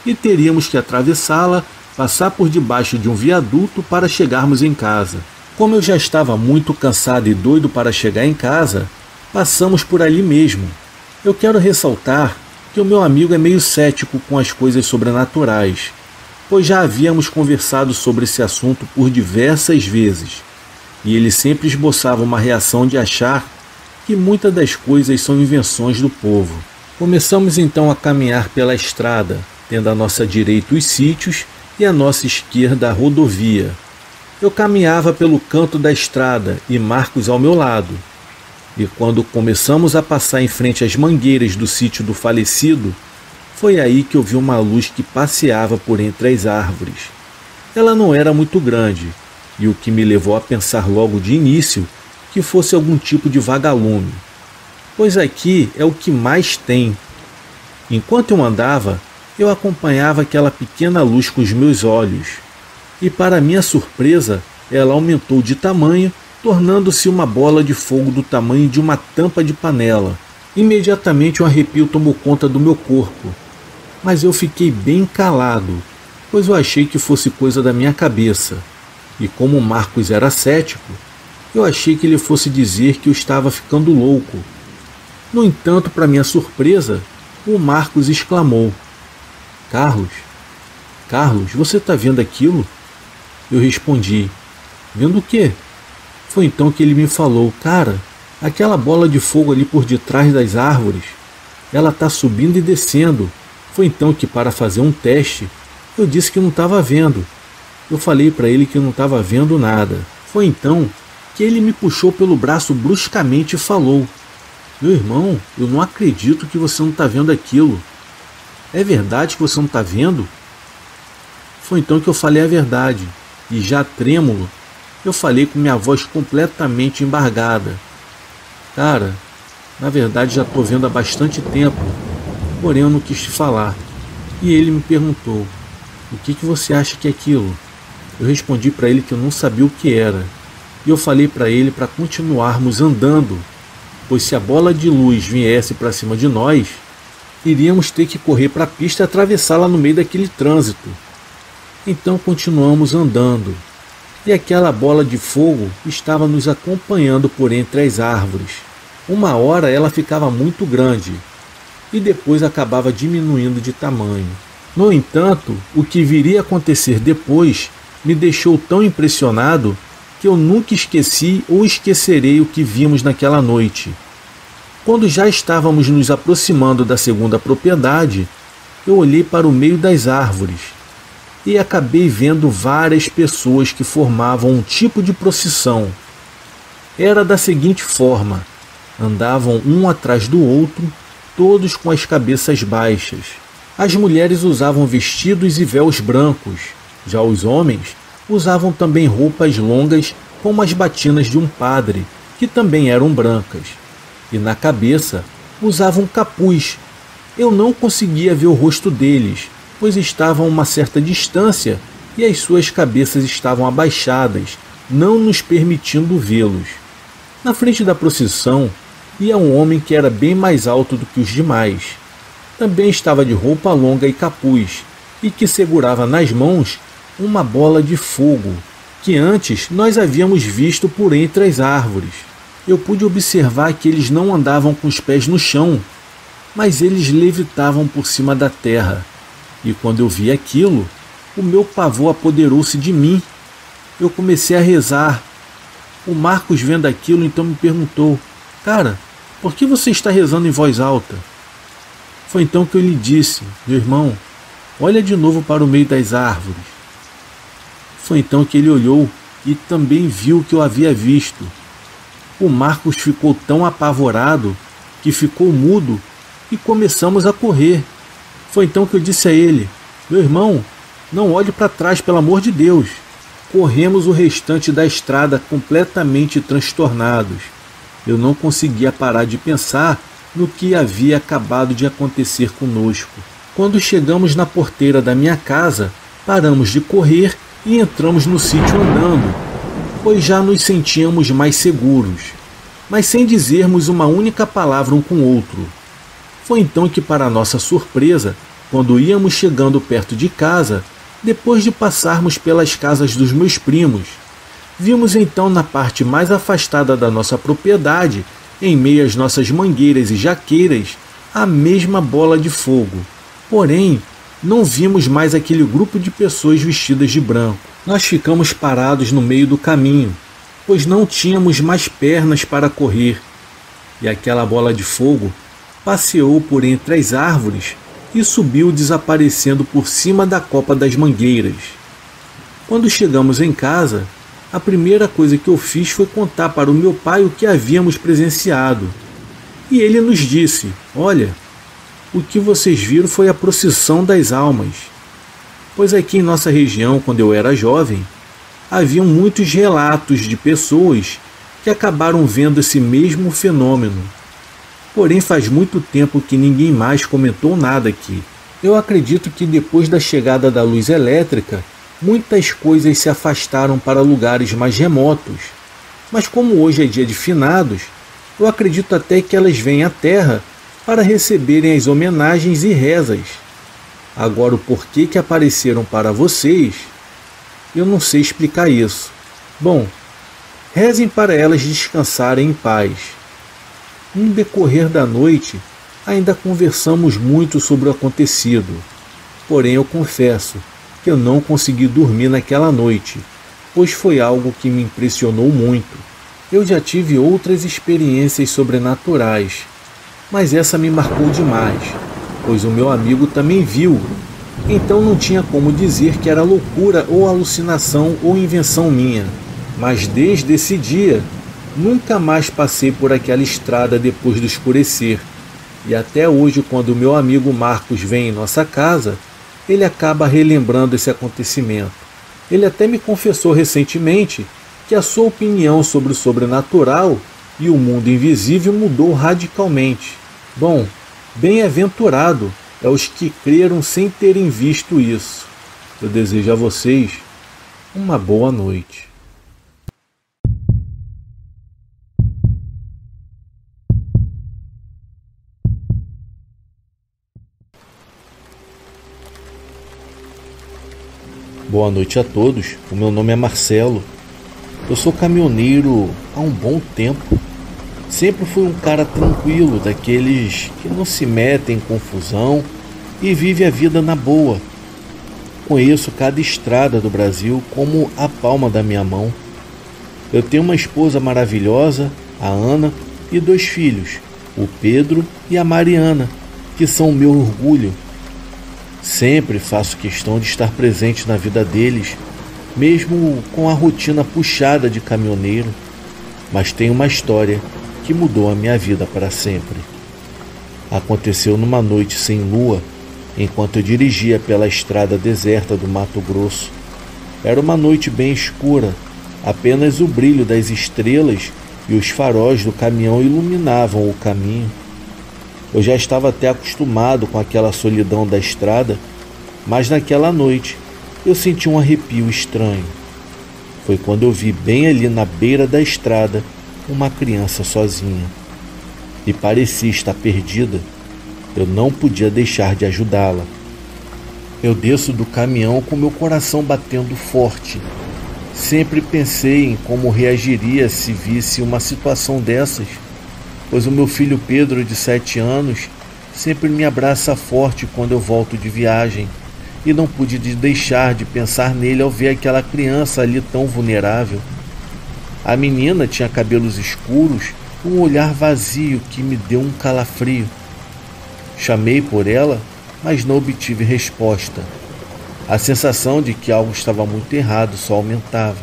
e teríamos que atravessá-la, passar por debaixo de um viaduto para chegarmos em casa. Como eu já estava muito cansado e doido para chegar em casa, passamos por ali mesmo. Eu quero ressaltar que o meu amigo é meio cético com as coisas sobrenaturais, pois já havíamos conversado sobre esse assunto por diversas vezes, e ele sempre esboçava uma reação de achar que muitas das coisas são invenções do povo. Começamos então a caminhar pela estrada, tendo à nossa direita os sítios e à nossa esquerda a rodovia. Eu caminhava pelo canto da estrada e Marcos ao meu lado. E quando começamos a passar em frente às mangueiras do sítio do falecido, foi aí que eu vi uma luz que passeava por entre as árvores. Ela não era muito grande, e o que me levou a pensar logo de início que fosse algum tipo de vagalume, pois aqui é o que mais tem. Enquanto eu andava, eu acompanhava aquela pequena luz com os meus olhos, e para minha surpresa, ela aumentou de tamanho, tornando-se uma bola de fogo do tamanho de uma tampa de panela. Imediatamente um arrepio tomou conta do meu corpo, mas eu fiquei bem calado, pois eu achei que fosse coisa da minha cabeça, e como o Marcos era cético, eu achei que ele fosse dizer que eu estava ficando louco. No entanto, para minha surpresa, o Marcos exclamou: Carlos, você está vendo aquilo? Eu respondi: vendo o quê? Foi então que ele me falou: cara, aquela bola de fogo ali por detrás das árvores, ela está subindo e descendo. Foi então que, para fazer um teste, eu disse que não estava vendo. Eu falei para ele que não estava vendo nada. Foi então que ele me puxou pelo braço bruscamente e falou: meu irmão, eu não acredito que você não está vendo aquilo. É verdade que você não está vendo? Foi então que eu falei a verdade, e já trêmulo, eu falei com minha voz completamente embargada: cara, na verdade já estou vendo há bastante tempo, porém eu não quis te falar. E ele me perguntou: o que você acha que é aquilo? Eu respondi para ele que eu não sabia o que era. E eu falei para ele para continuarmos andando, pois se a bola de luz viesse para cima de nós, iríamos ter que correr para a pista e atravessá-la no meio daquele trânsito. Então continuamos andando, e aquela bola de fogo estava nos acompanhando por entre as árvores. Uma hora ela ficava muito grande, e depois acabava diminuindo de tamanho. No entanto, o que viria a acontecer depois me deixou tão impressionado que eu nunca esqueci ou esquecerei o que vimos naquela noite. Quando já estávamos nos aproximando da segunda propriedade, eu olhei para o meio das árvores e acabei vendo várias pessoas que formavam um tipo de procissão. Era da seguinte forma: andavam um atrás do outro, todos com as cabeças baixas. As mulheres usavam vestidos e véus brancos, já os homens usavam também roupas longas como as batinas de um padre, que também eram brancas, e na cabeça usavam capuz. Eu não conseguia ver o rosto deles, pois estavam a uma certa distância e as suas cabeças estavam abaixadas, não nos permitindo vê-los. Na frente da procissão ia um homem que era bem mais alto do que os demais. Também estava de roupa longa e capuz, e que segurava nas mãos uma bola de fogo, que antes nós havíamos visto por entre as árvores. Eu pude observar que eles não andavam com os pés no chão, mas eles levitavam por cima da terra. E quando eu vi aquilo, o meu pavor apoderou-se de mim. Eu comecei a rezar. O Marcos, vendo aquilo, então me perguntou: cara, por que você está rezando em voz alta? Foi então que eu lhe disse: meu irmão, olha de novo para o meio das árvores. Foi então que ele olhou e também viu o que eu havia visto. O Marcos ficou tão apavorado que ficou mudo e começamos a correr. Foi então que eu disse a ele: meu irmão, não olhe para trás, pelo amor de Deus. Corremos o restante da estrada completamente transtornados. Eu não conseguia parar de pensar no que havia acabado de acontecer conosco. Quando chegamos na porteira da minha casa, paramos de correr e entramos no sítio andando, pois já nos sentíamos mais seguros, mas sem dizermos uma única palavra um com o outro. Foi então que, para nossa surpresa, quando íamos chegando perto de casa, depois de passarmos pelas casas dos meus primos, Vimos então na parte mais afastada da nossa propriedade, em meio às nossas mangueiras e jaqueiras, a mesma bola de fogo. Porém, não vimos mais aquele grupo de pessoas vestidas de branco. Nós ficamos parados no meio do caminho, pois não tínhamos mais pernas para correr, e aquela bola de fogo passeou por entre as árvores e subiu desaparecendo por cima da copa das mangueiras. Quando chegamos em casa, a primeira coisa que eu fiz foi contar para o meu pai o que havíamos presenciado. E ele nos disse: olha, o que vocês viram foi a procissão das almas. Pois aqui em nossa região, quando eu era jovem, haviam muitos relatos de pessoas que acabaram vendo esse mesmo fenômeno. Porém, faz muito tempo que ninguém mais comentou nada aqui. Eu acredito que depois da chegada da luz elétrica, muitas coisas se afastaram para lugares mais remotos. Mas como hoje é dia de finados, eu acredito até que elas vêm à Terra para receberem as homenagens e rezas. Agora, o porquê que apareceram para vocês, eu não sei explicar isso. Bom, rezem para elas descansarem em paz. No decorrer da noite, ainda conversamos muito sobre o acontecido. Porém, eu confesso que eu não consegui dormir naquela noite, pois foi algo que me impressionou muito. Eu já tive outras experiências sobrenaturais, mas essa me marcou demais, pois o meu amigo também viu. Então não tinha como dizer que era loucura ou alucinação ou invenção minha. Mas desde esse dia, nunca mais passei por aquela estrada depois do escurecer. E até hoje, quando o meu amigo Marcos vem em nossa casa, ele acaba relembrando esse acontecimento. Ele até me confessou recentemente que a sua opinião sobre o sobrenatural e o mundo invisível mudou radicalmente. Bom, bem-aventurado é os que creram sem terem visto isso. Eu desejo a vocês uma boa noite. Boa noite a todos, o meu nome é Marcelo. Eu sou caminhoneiro há um bom tempo. Sempre fui um cara tranquilo, daqueles que não se metem em confusão e vive a vida na boa. Conheço cada estrada do Brasil como a palma da minha mão. Eu tenho uma esposa maravilhosa, a Ana, e 2 filhos, o Pedro e a Mariana, que são o meu orgulho. Sempre faço questão de estar presente na vida deles, mesmo com a rotina puxada de caminhoneiro. Mas tem uma história que mudou a minha vida para sempre. Aconteceu numa noite sem lua, enquanto eu dirigia pela estrada deserta do Mato Grosso. Era uma noite bem escura, apenas o brilho das estrelas e os faróis do caminhão iluminavam o caminho. Eu já estava até acostumado com aquela solidão da estrada, mas naquela noite eu senti um arrepio estranho. Foi quando eu vi bem ali na beira da estrada uma criança sozinha. E parecia estar perdida. Eu não podia deixar de ajudá-la. Eu desço do caminhão com meu coração batendo forte. Sempre pensei em como reagiria se visse uma situação dessas, pois o meu filho Pedro, de 7 anos, sempre me abraça forte quando eu volto de viagem, e não pude deixar de pensar nele ao ver aquela criança ali tão vulnerável. A menina tinha cabelos escuros, um olhar vazio que me deu um calafrio. Chamei por ela, mas não obtive resposta. A sensação de que algo estava muito errado só aumentava.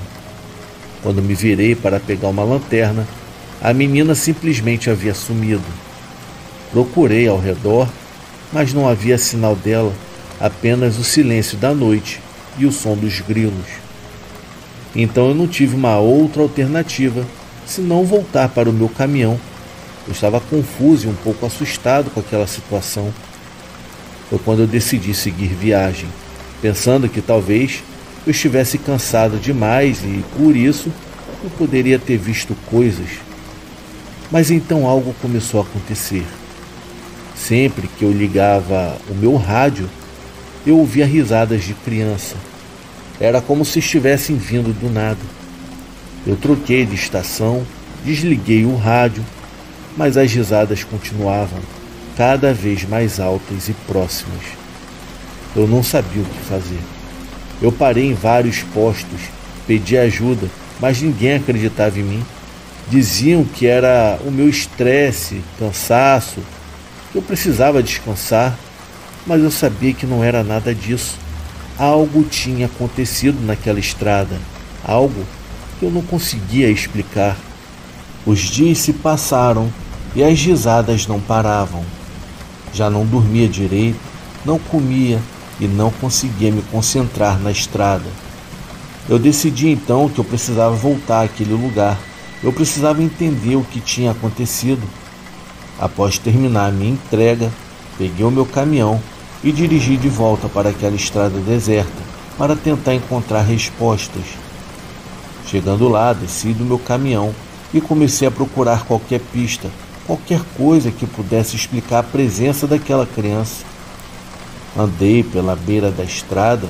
Quando me virei para pegar uma lanterna, a menina simplesmente havia sumido. Procurei ao redor, mas não havia sinal dela, apenas o silêncio da noite e o som dos grilos. Então eu não tive uma outra alternativa senão voltar para o meu caminhão. Eu estava confuso e um pouco assustado com aquela situação. Foi quando eu decidi seguir viagem, pensando que talvez eu estivesse cansado demais e, por isso, eu poderia ter visto coisas. Mas então algo começou a acontecer. Sempre que eu ligava o meu rádio, eu ouvia risadas de criança. Era como se estivessem vindo do nada. Eu troquei de estação, desliguei o rádio, mas as risadas continuavam, cada vez mais altas e próximas. Eu não sabia o que fazer. Eu parei em vários postos, pedi ajuda, mas ninguém acreditava em mim. Diziam que era o meu estresse, cansaço, que eu precisava descansar, mas eu sabia que não era nada disso. Algo tinha acontecido naquela estrada, algo que eu não conseguia explicar. Os dias se passaram e as risadas não paravam. Já não dormia direito, não comia e não conseguia me concentrar na estrada. Eu decidi então que eu precisava voltar àquele lugar. Eu precisava entender o que tinha acontecido. Após terminar a minha entrega, peguei o meu caminhão e dirigi de volta para aquela estrada deserta para tentar encontrar respostas. Chegando lá, desci do meu caminhão e comecei a procurar qualquer pista, qualquer coisa que pudesse explicar a presença daquela criança. Andei pela beira da estrada,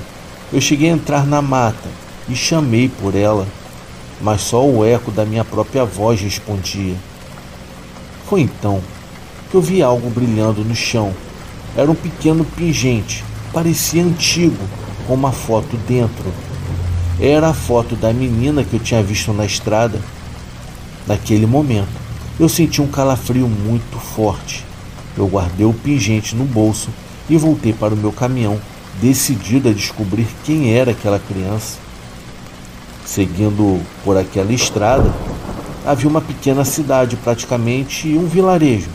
eu cheguei a entrar na mata e chamei por ela, mas só o eco da minha própria voz respondia. Foi então que eu vi algo brilhando no chão. Era um pequeno pingente, parecia antigo, com uma foto dentro. Era a foto da menina que eu tinha visto na estrada. Naquele momento, eu senti um calafrio muito forte. Eu guardei o pingente no bolso e voltei para o meu caminhão, decidido a descobrir quem era aquela criança. Seguindo por aquela estrada, havia uma pequena cidade, praticamente um vilarejo.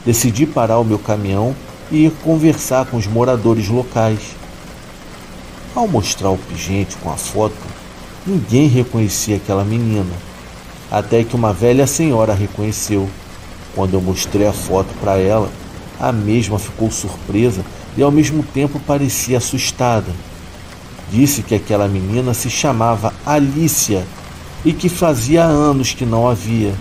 Decidi parar o meu caminhão e ir conversar com os moradores locais. Ao mostrar o pingente com a foto, ninguém reconhecia aquela menina, até que uma velha senhora a reconheceu. Quando eu mostrei a foto para ela, a mesma ficou surpresa e ao mesmo tempo parecia assustada. Disse que aquela menina se chamava Alicia e que fazia anos que não a via.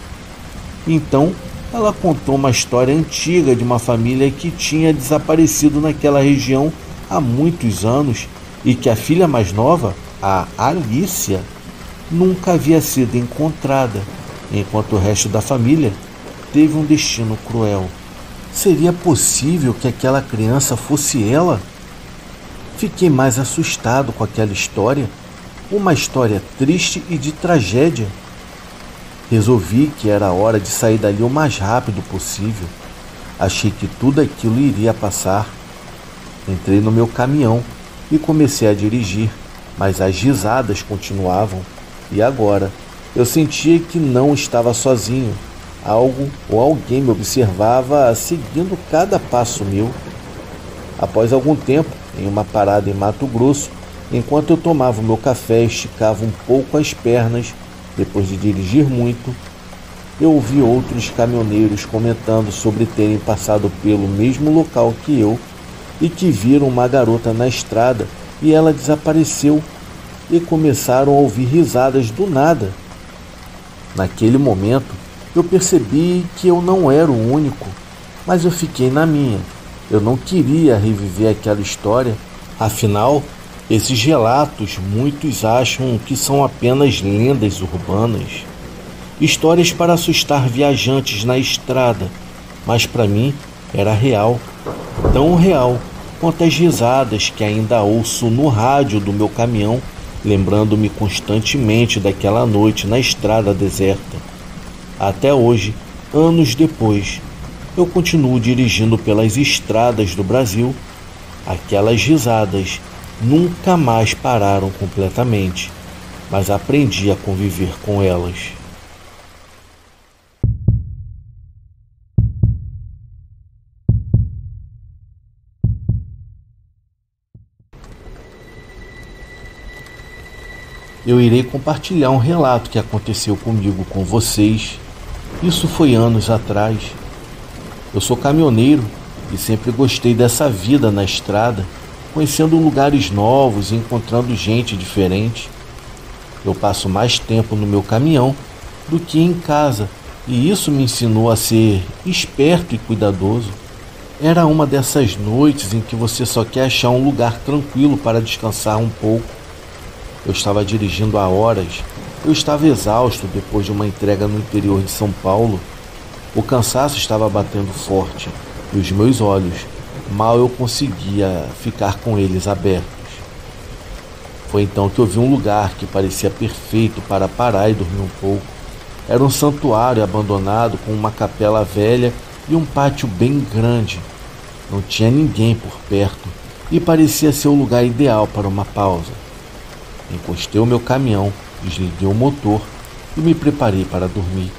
Então, ela contou uma história antiga de uma família que tinha desaparecido naquela região há muitos anos e que a filha mais nova, a Alicia, nunca havia sido encontrada, enquanto o resto da família teve um destino cruel. Seria possível que aquela criança fosse ela? Fiquei mais assustado com aquela história, uma história triste e de tragédia. Resolvi que era hora de sair dali o mais rápido possível. Achei que tudo aquilo iria passar. Entrei no meu caminhão e comecei a dirigir, mas as risadas continuavam. E agora, eu sentia que não estava sozinho. Algo ou alguém me observava seguindo cada passo meu. Após algum tempo, em uma parada em Mato Grosso, enquanto eu tomava o meu café e esticava um pouco as pernas, depois de dirigir muito, eu ouvi outros caminhoneiros comentando sobre terem passado pelo mesmo local que eu e que viram uma garota na estrada e ela desapareceu, e começaram a ouvir risadas do nada. Naquele momento, eu percebi que eu não era o único, mas eu fiquei na minha. Eu não queria reviver aquela história, afinal, esses relatos muitos acham que são apenas lendas urbanas, histórias para assustar viajantes na estrada, mas para mim era real, tão real quanto as risadas que ainda ouço no rádio do meu caminhão, lembrando-me constantemente daquela noite na estrada deserta. Até hoje, anos depois, eu continuo dirigindo pelas estradas do Brasil. Aquelas risadas nunca mais pararam completamente, mas aprendi a conviver com elas. Eu irei compartilhar um relato que aconteceu comigo com vocês. Isso foi anos atrás. Eu sou caminhoneiro e sempre gostei dessa vida na estrada, conhecendo lugares novos e encontrando gente diferente. Eu passo mais tempo no meu caminhão do que em casa, e isso me ensinou a ser esperto e cuidadoso. Era uma dessas noites em que você só quer achar um lugar tranquilo para descansar um pouco. Eu estava dirigindo há horas Eu estava exausto depois de uma entrega no interior de São Paulo. O cansaço estava batendo forte e os meus olhos, mal eu conseguia ficar com eles abertos. Foi então que eu vi um lugar que parecia perfeito para parar e dormir um pouco. Era um santuário abandonado com uma capela velha e um pátio bem grande. Não tinha ninguém por perto e parecia ser o lugar ideal para uma pausa. Encostei o meu caminhão, desliguei o motor e me preparei para dormir.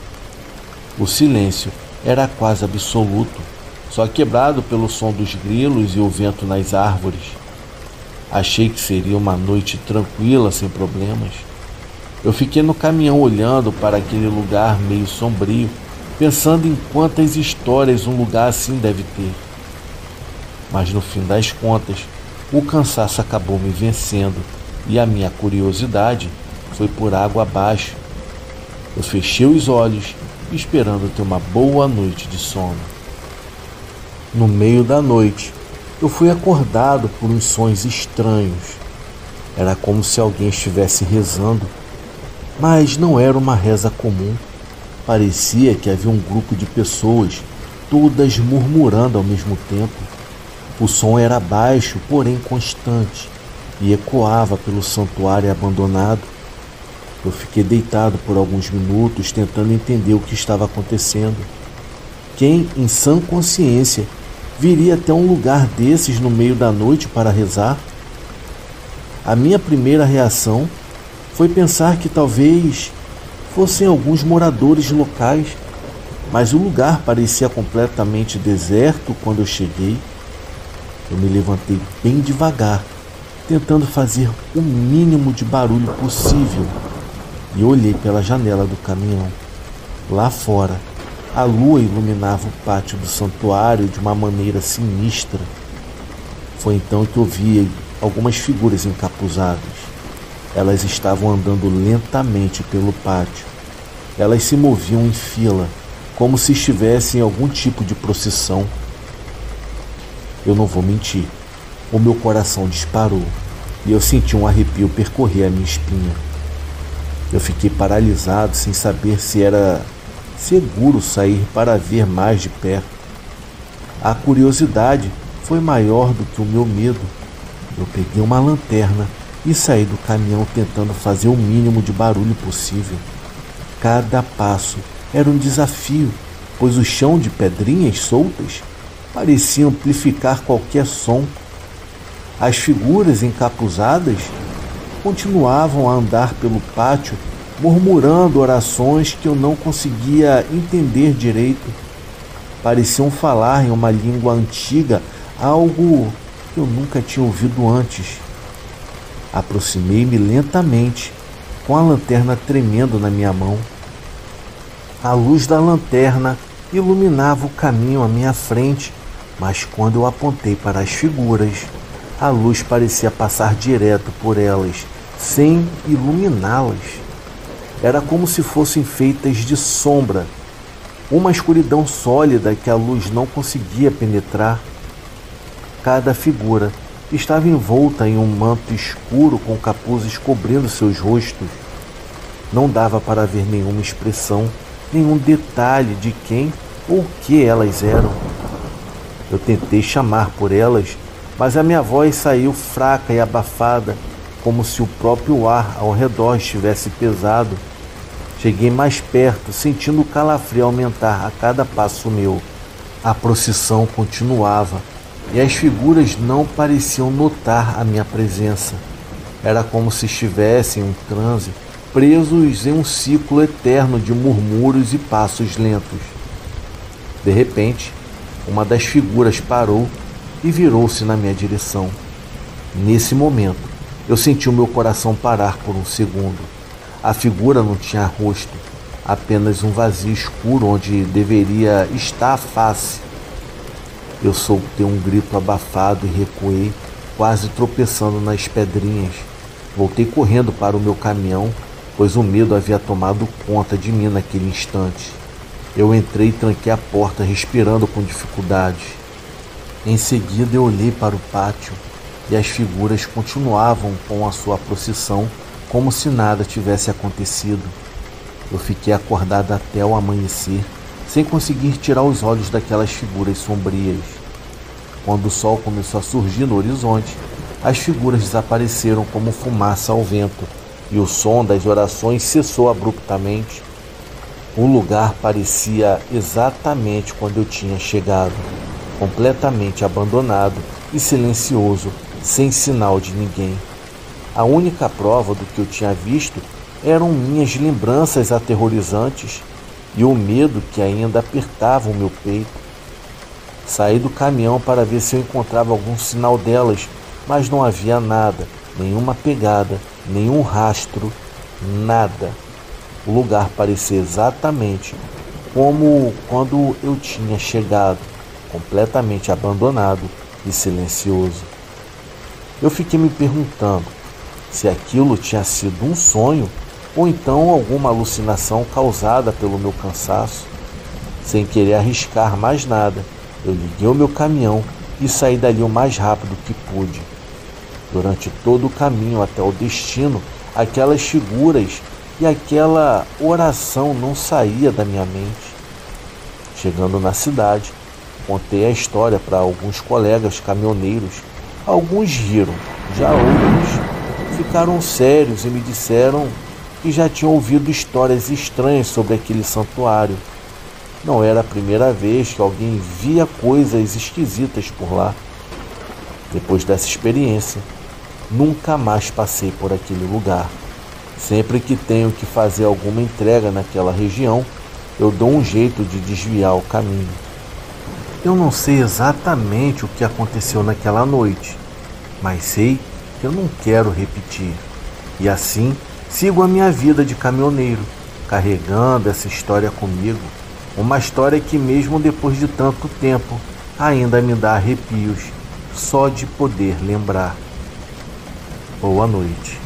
O silêncio era quase absoluto, só quebrado pelo som dos grilos e o vento nas árvores. Achei que seria uma noite tranquila, sem problemas. Eu fiquei no caminhão olhando para aquele lugar meio sombrio, pensando em quantas histórias um lugar assim deve ter. Mas no fim das contas, o cansaço acabou me vencendo e a minha curiosidade foi por água abaixo. Eu fechei os olhos, esperando ter uma boa noite de sono. No meio da noite, eu fui acordado por uns sons estranhos. Era como se alguém estivesse rezando, mas não era uma reza comum. Parecia que havia um grupo de pessoas, todas murmurando ao mesmo tempo. O som era baixo, porém constante, e ecoava pelo santuário abandonado. Eu fiquei deitado por alguns minutos, tentando entender o que estava acontecendo. Quem, em sã consciência, viria até um lugar desses no meio da noite para rezar? A minha primeira reação foi pensar que talvez fossem alguns moradores locais, mas o lugar parecia completamente deserto quando eu cheguei. Eu me levantei bem devagar, tentando fazer o mínimo de barulho possível, e olhei pela janela do caminhão. Lá fora, a lua iluminava o pátio do santuário de uma maneira sinistra. Foi então que eu vi algumas figuras encapuzadas. Elas estavam andando lentamente pelo pátio. Elas se moviam em fila, como se estivessem em algum tipo de procissão. Eu não vou mentir, o meu coração disparou e eu senti um arrepio percorrer a minha espinha. Eu fiquei paralisado, sem saber se era seguro sair para ver mais de perto. A curiosidade foi maior do que o meu medo. Eu peguei uma lanterna e saí do caminhão tentando fazer o mínimo de barulho possível. Cada passo era um desafio, pois o chão de pedrinhas soltas parecia amplificar qualquer som. As figuras encapuzadas continuavam a andar pelo pátio, murmurando orações que eu não conseguia entender direito. Pareciam falar em uma língua antiga, algo que eu nunca tinha ouvido antes. Aproximei-me lentamente, com a lanterna tremendo na minha mão. A luz da lanterna iluminava o caminho à minha frente, mas quando eu apontei para as figuras, a luz parecia passar direto por elas, sem iluminá-las. Era como se fossem feitas de sombra, uma escuridão sólida que a luz não conseguia penetrar. Cada figura estava envolta em um manto escuro com capuzes cobrindo seus rostos. Não dava para ver nenhuma expressão, nenhum detalhe de quem ou o que elas eram. Eu tentei chamar por elas, mas a minha voz saiu fraca e abafada, como se o próprio ar ao redor estivesse pesado. Cheguei mais perto, sentindo o calafrio aumentar a cada passo meu. A procissão continuava, e as figuras não pareciam notar a minha presença. Era como se estivessem em um transe, presos em um ciclo eterno de murmúrios e passos lentos. De repente, uma das figuras parou e virou-se na minha direção. Nesse momento, eu senti o meu coração parar por um segundo. A figura não tinha rosto, apenas um vazio escuro onde deveria estar a face. Eu soltei um grito abafado e recuei, quase tropeçando nas pedrinhas. Voltei correndo para o meu caminhão, pois o medo havia tomado conta de mim naquele instante. Eu entrei e tranquei a porta, respirando com dificuldade. Em seguida eu olhei para o pátio e as figuras continuavam com a sua procissão como se nada tivesse acontecido. Eu fiquei acordado até o amanhecer, sem conseguir tirar os olhos daquelas figuras sombrias. Quando o sol começou a surgir no horizonte, as figuras desapareceram como fumaça ao vento e o som das orações cessou abruptamente. O lugar parecia exatamente quando eu tinha chegado, completamente abandonado e silencioso, sem sinal de ninguém. A única prova do que eu tinha visto eram minhas lembranças aterrorizantes e o medo que ainda apertava o meu peito. Saí do caminhão para ver se eu encontrava algum sinal delas, mas não havia nada, nenhuma pegada, nenhum rastro, nada. O lugar parecia exatamente como quando eu tinha chegado, completamente abandonado e silencioso. Eu fiquei me perguntando se aquilo tinha sido um sonho ou então alguma alucinação causada pelo meu cansaço. Sem querer arriscar mais nada, eu liguei o meu caminhão e saí dali o mais rápido que pude. Durante todo o caminho até o destino, aquelas figuras e aquela oração não saía da minha mente. Chegando na cidade, contei a história para alguns colegas caminhoneiros. Alguns riram, já outros ficaram sérios e me disseram que já tinham ouvido histórias estranhas sobre aquele santuário. Não era a primeira vez que alguém via coisas esquisitas por lá. Depois dessa experiência, nunca mais passei por aquele lugar. Sempre que tenho que fazer alguma entrega naquela região, eu dou um jeito de desviar o caminho. Eu não sei exatamente o que aconteceu naquela noite, mas sei que eu não quero repetir. E assim, sigo a minha vida de caminhoneiro, carregando essa história comigo. Uma história que mesmo depois de tanto tempo, ainda me dá arrepios, só de poder lembrar. Boa noite.